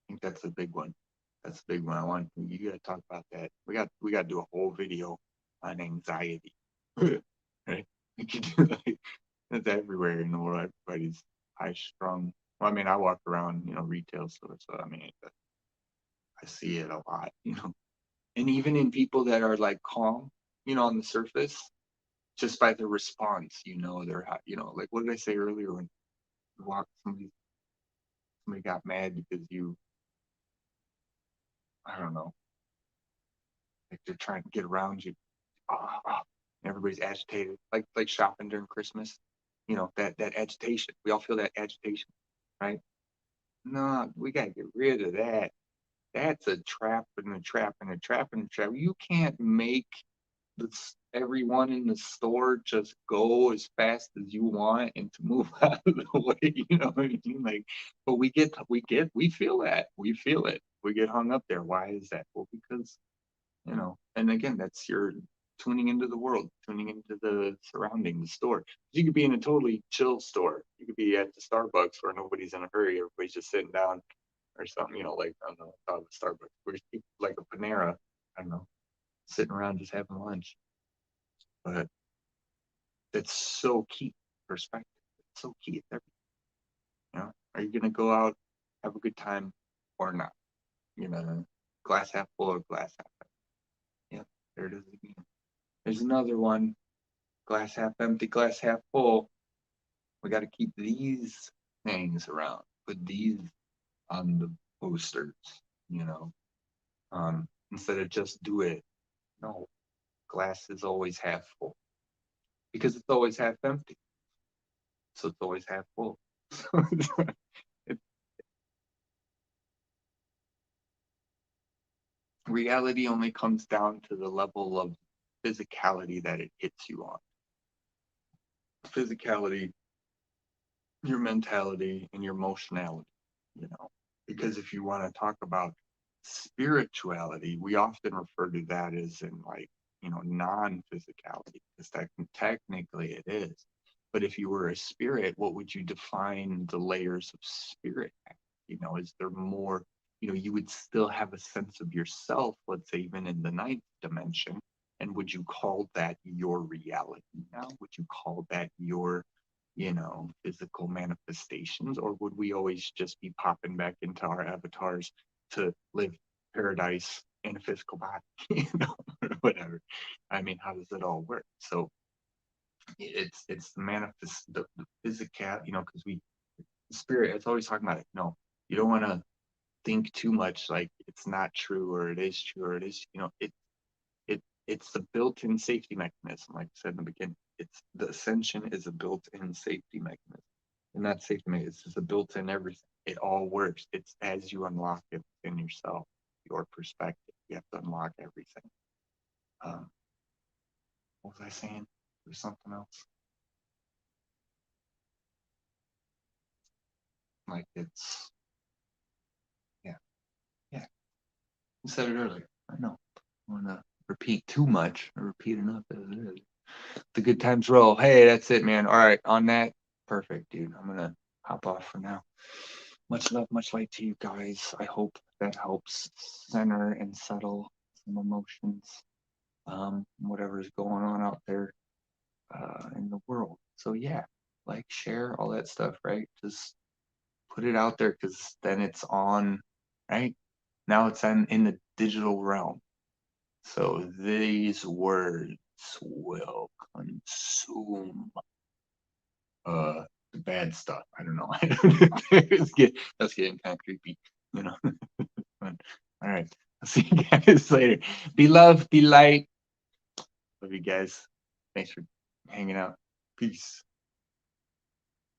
Speaker 1: I think that's a big one. That's a big one. You got to talk about that. We got to do a whole video on anxiety. Right? We could do like it's everywhere in the world. Everybody's high strung. Well, I mean, I walk around, retail stores, so I mean, I see it a lot, and even in people that are like calm, on the surface, just by their response, they're, like what did I say earlier when you walk somebody got mad because I don't know, like they're trying to get around you. Everybody's agitated, like shopping during Christmas. That agitation. We all feel that agitation, right? No, we gotta get rid of that. That's a trap and a trap and a trap and a trap. You can't make everyone in the store just go as fast as you want and to move out of the way. You know what I mean? Like, but we feel that. We feel it. We get hung up there. Why is that? Well, because, and again, that's your tuning into the world, tuning into the surrounding, the store. You could be in a totally chill store. You could be at the Starbucks where nobody's in a hurry. Everybody's just sitting down or something, like, I don't know, I Starbucks, where like a Panera, I don't know, sitting around just having lunch. But that's so key. Perspective. It's so key. It's everything. Are you gonna go out, have a good time, or not? Glass half full or glass half empty. Yeah, there it is again. There's another one. Glass half empty, glass half full. We got to keep these things around. Put these on the posters. You know, instead of just do it. No, glass is always half full because it's always half empty. So it's always half full. Reality only comes down to the level of physicality that it hits you on. Physicality, your mentality, and your emotionality, because if you want to talk about spirituality, we often refer to that as in like, non-physicality, because technically it is. But if you were a spirit, what would you define the layers of spirit? Is there more, you would still have a sense of yourself, let's say even in the ninth dimension. And would you call that your reality now? Would you call that your, physical manifestations? Or would we always just be popping back into our avatars to live paradise in a physical body, or whatever? I mean, how does it all work? So it's the manifest, the physical, because spirit, it's always talking about it. No, you don't want to think too much like it's not true or it is true or it is, it's the built-in safety mechanism. Like I said in the beginning, it's the ascension is a built-in safety mechanism. And that safety mechanism is a built-in everything. It all works. It's as you unlock it within yourself, your perspective. You have to unlock everything. What was I saying? There's something else. Like it's, yeah. You said it earlier. I know. I want to repeat too much or repeat enough as it is. The good times roll. Hey, that's it, man. All right, on that, perfect, dude. I'm gonna hop off for now. Much love, much light to you guys. I hope that helps center and settle some emotions, whatever's going on out there in the world. So yeah, like, share, all that stuff, right? Just put it out there, because then it's on, right? Now it's in the digital realm. So these words will consume the bad stuff. I don't know. That's getting kind of creepy, you know. But, all right. I'll see you guys later. Be love, be light. Love you guys. Thanks for hanging out. Peace.